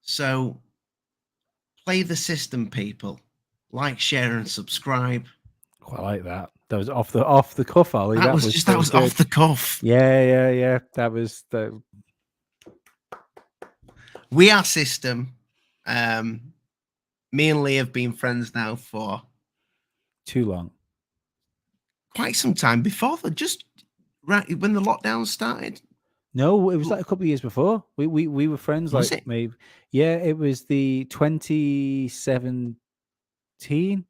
So play the system, people. Like, share, and subscribe. Quite like that. That was off the cuff, Ollie. That was off the cuff. Yeah. That was the. We are System. Me and Lee have been friends now for Too long. Quite some time before just right when the lockdown started. No, it was like a couple of years before. We were friends. Was like it? Maybe. Yeah, it was the 2017.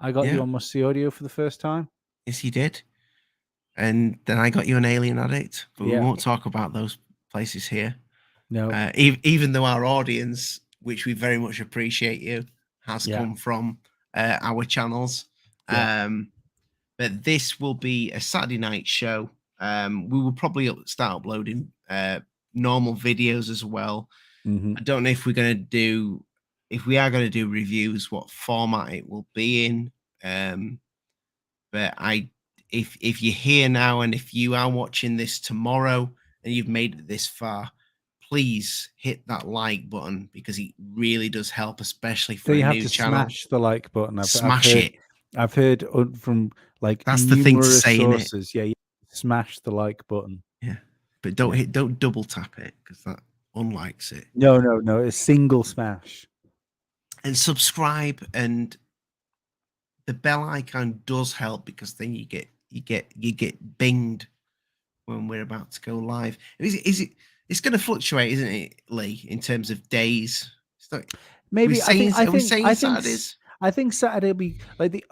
I got you on Must See Audio for the first time. Yes, you did. And then I got you an Alien Addict, but we won't talk about those places here. No. Even though our audience, which we very much appreciate you, has come from our channels. But this will be a Saturday night show. We will probably start uploading normal videos as well. I don't know if we're going to do, if we are going to do reviews, what format it will be in. But if you're here now and if you are watching this tomorrow and you've made it this far, please hit that like button because it really does help, especially for a new channel. Smash the like button. Smash it. I've heard from like that's the thing to say sources. Yeah, smash the like button. Yeah, but don't double tap it because that unlikes it. No, a single smash. And subscribe, and the bell icon does help because then you get binged when we're about to go live. It's going to fluctuate, isn't it, Lee, in terms of days? Maybe are we saying Saturdays? I think Saturday will be like the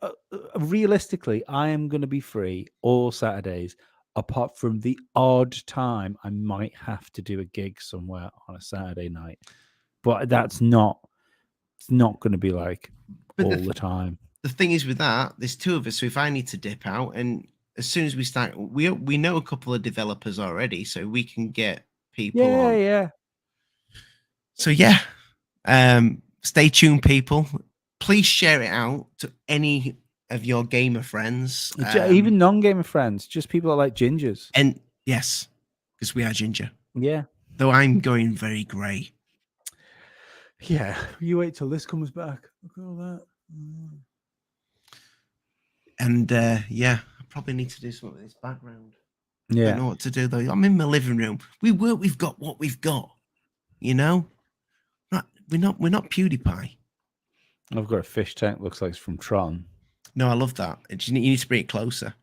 realistically, I am going to be free all Saturdays, apart from the odd time I might have to do a gig somewhere on a Saturday night. But it's not going to be like all the time. The thing is with that, there's two of us. So if I need to dip out, and as soon as we start, we know a couple of developers already, so we can get people on. Yeah. So stay tuned, people. Please share it out to any of your gamer friends, even non-gamer friends, just people that like gingers. And yes, because we are ginger. Yeah. Though I'm going very grey. Yeah, you wait till this comes back. Look at all that. And yeah, I probably need to do something with this background. I Yeah, don't know what to do though. I'm in my living room. We've got what we've got. You know, we're not PewDiePie. I've got a fish tank. Looks like it's from Tron. No, I love that. You need to bring it closer.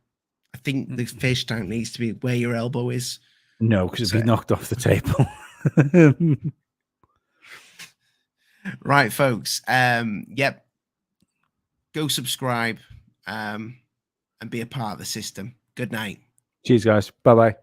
I think the fish tank needs to be where your elbow is. No, because it'd be knocked off the table. Right, folks. Yep. Go subscribe and be a part of the system. Good night. Cheers, guys. Bye bye.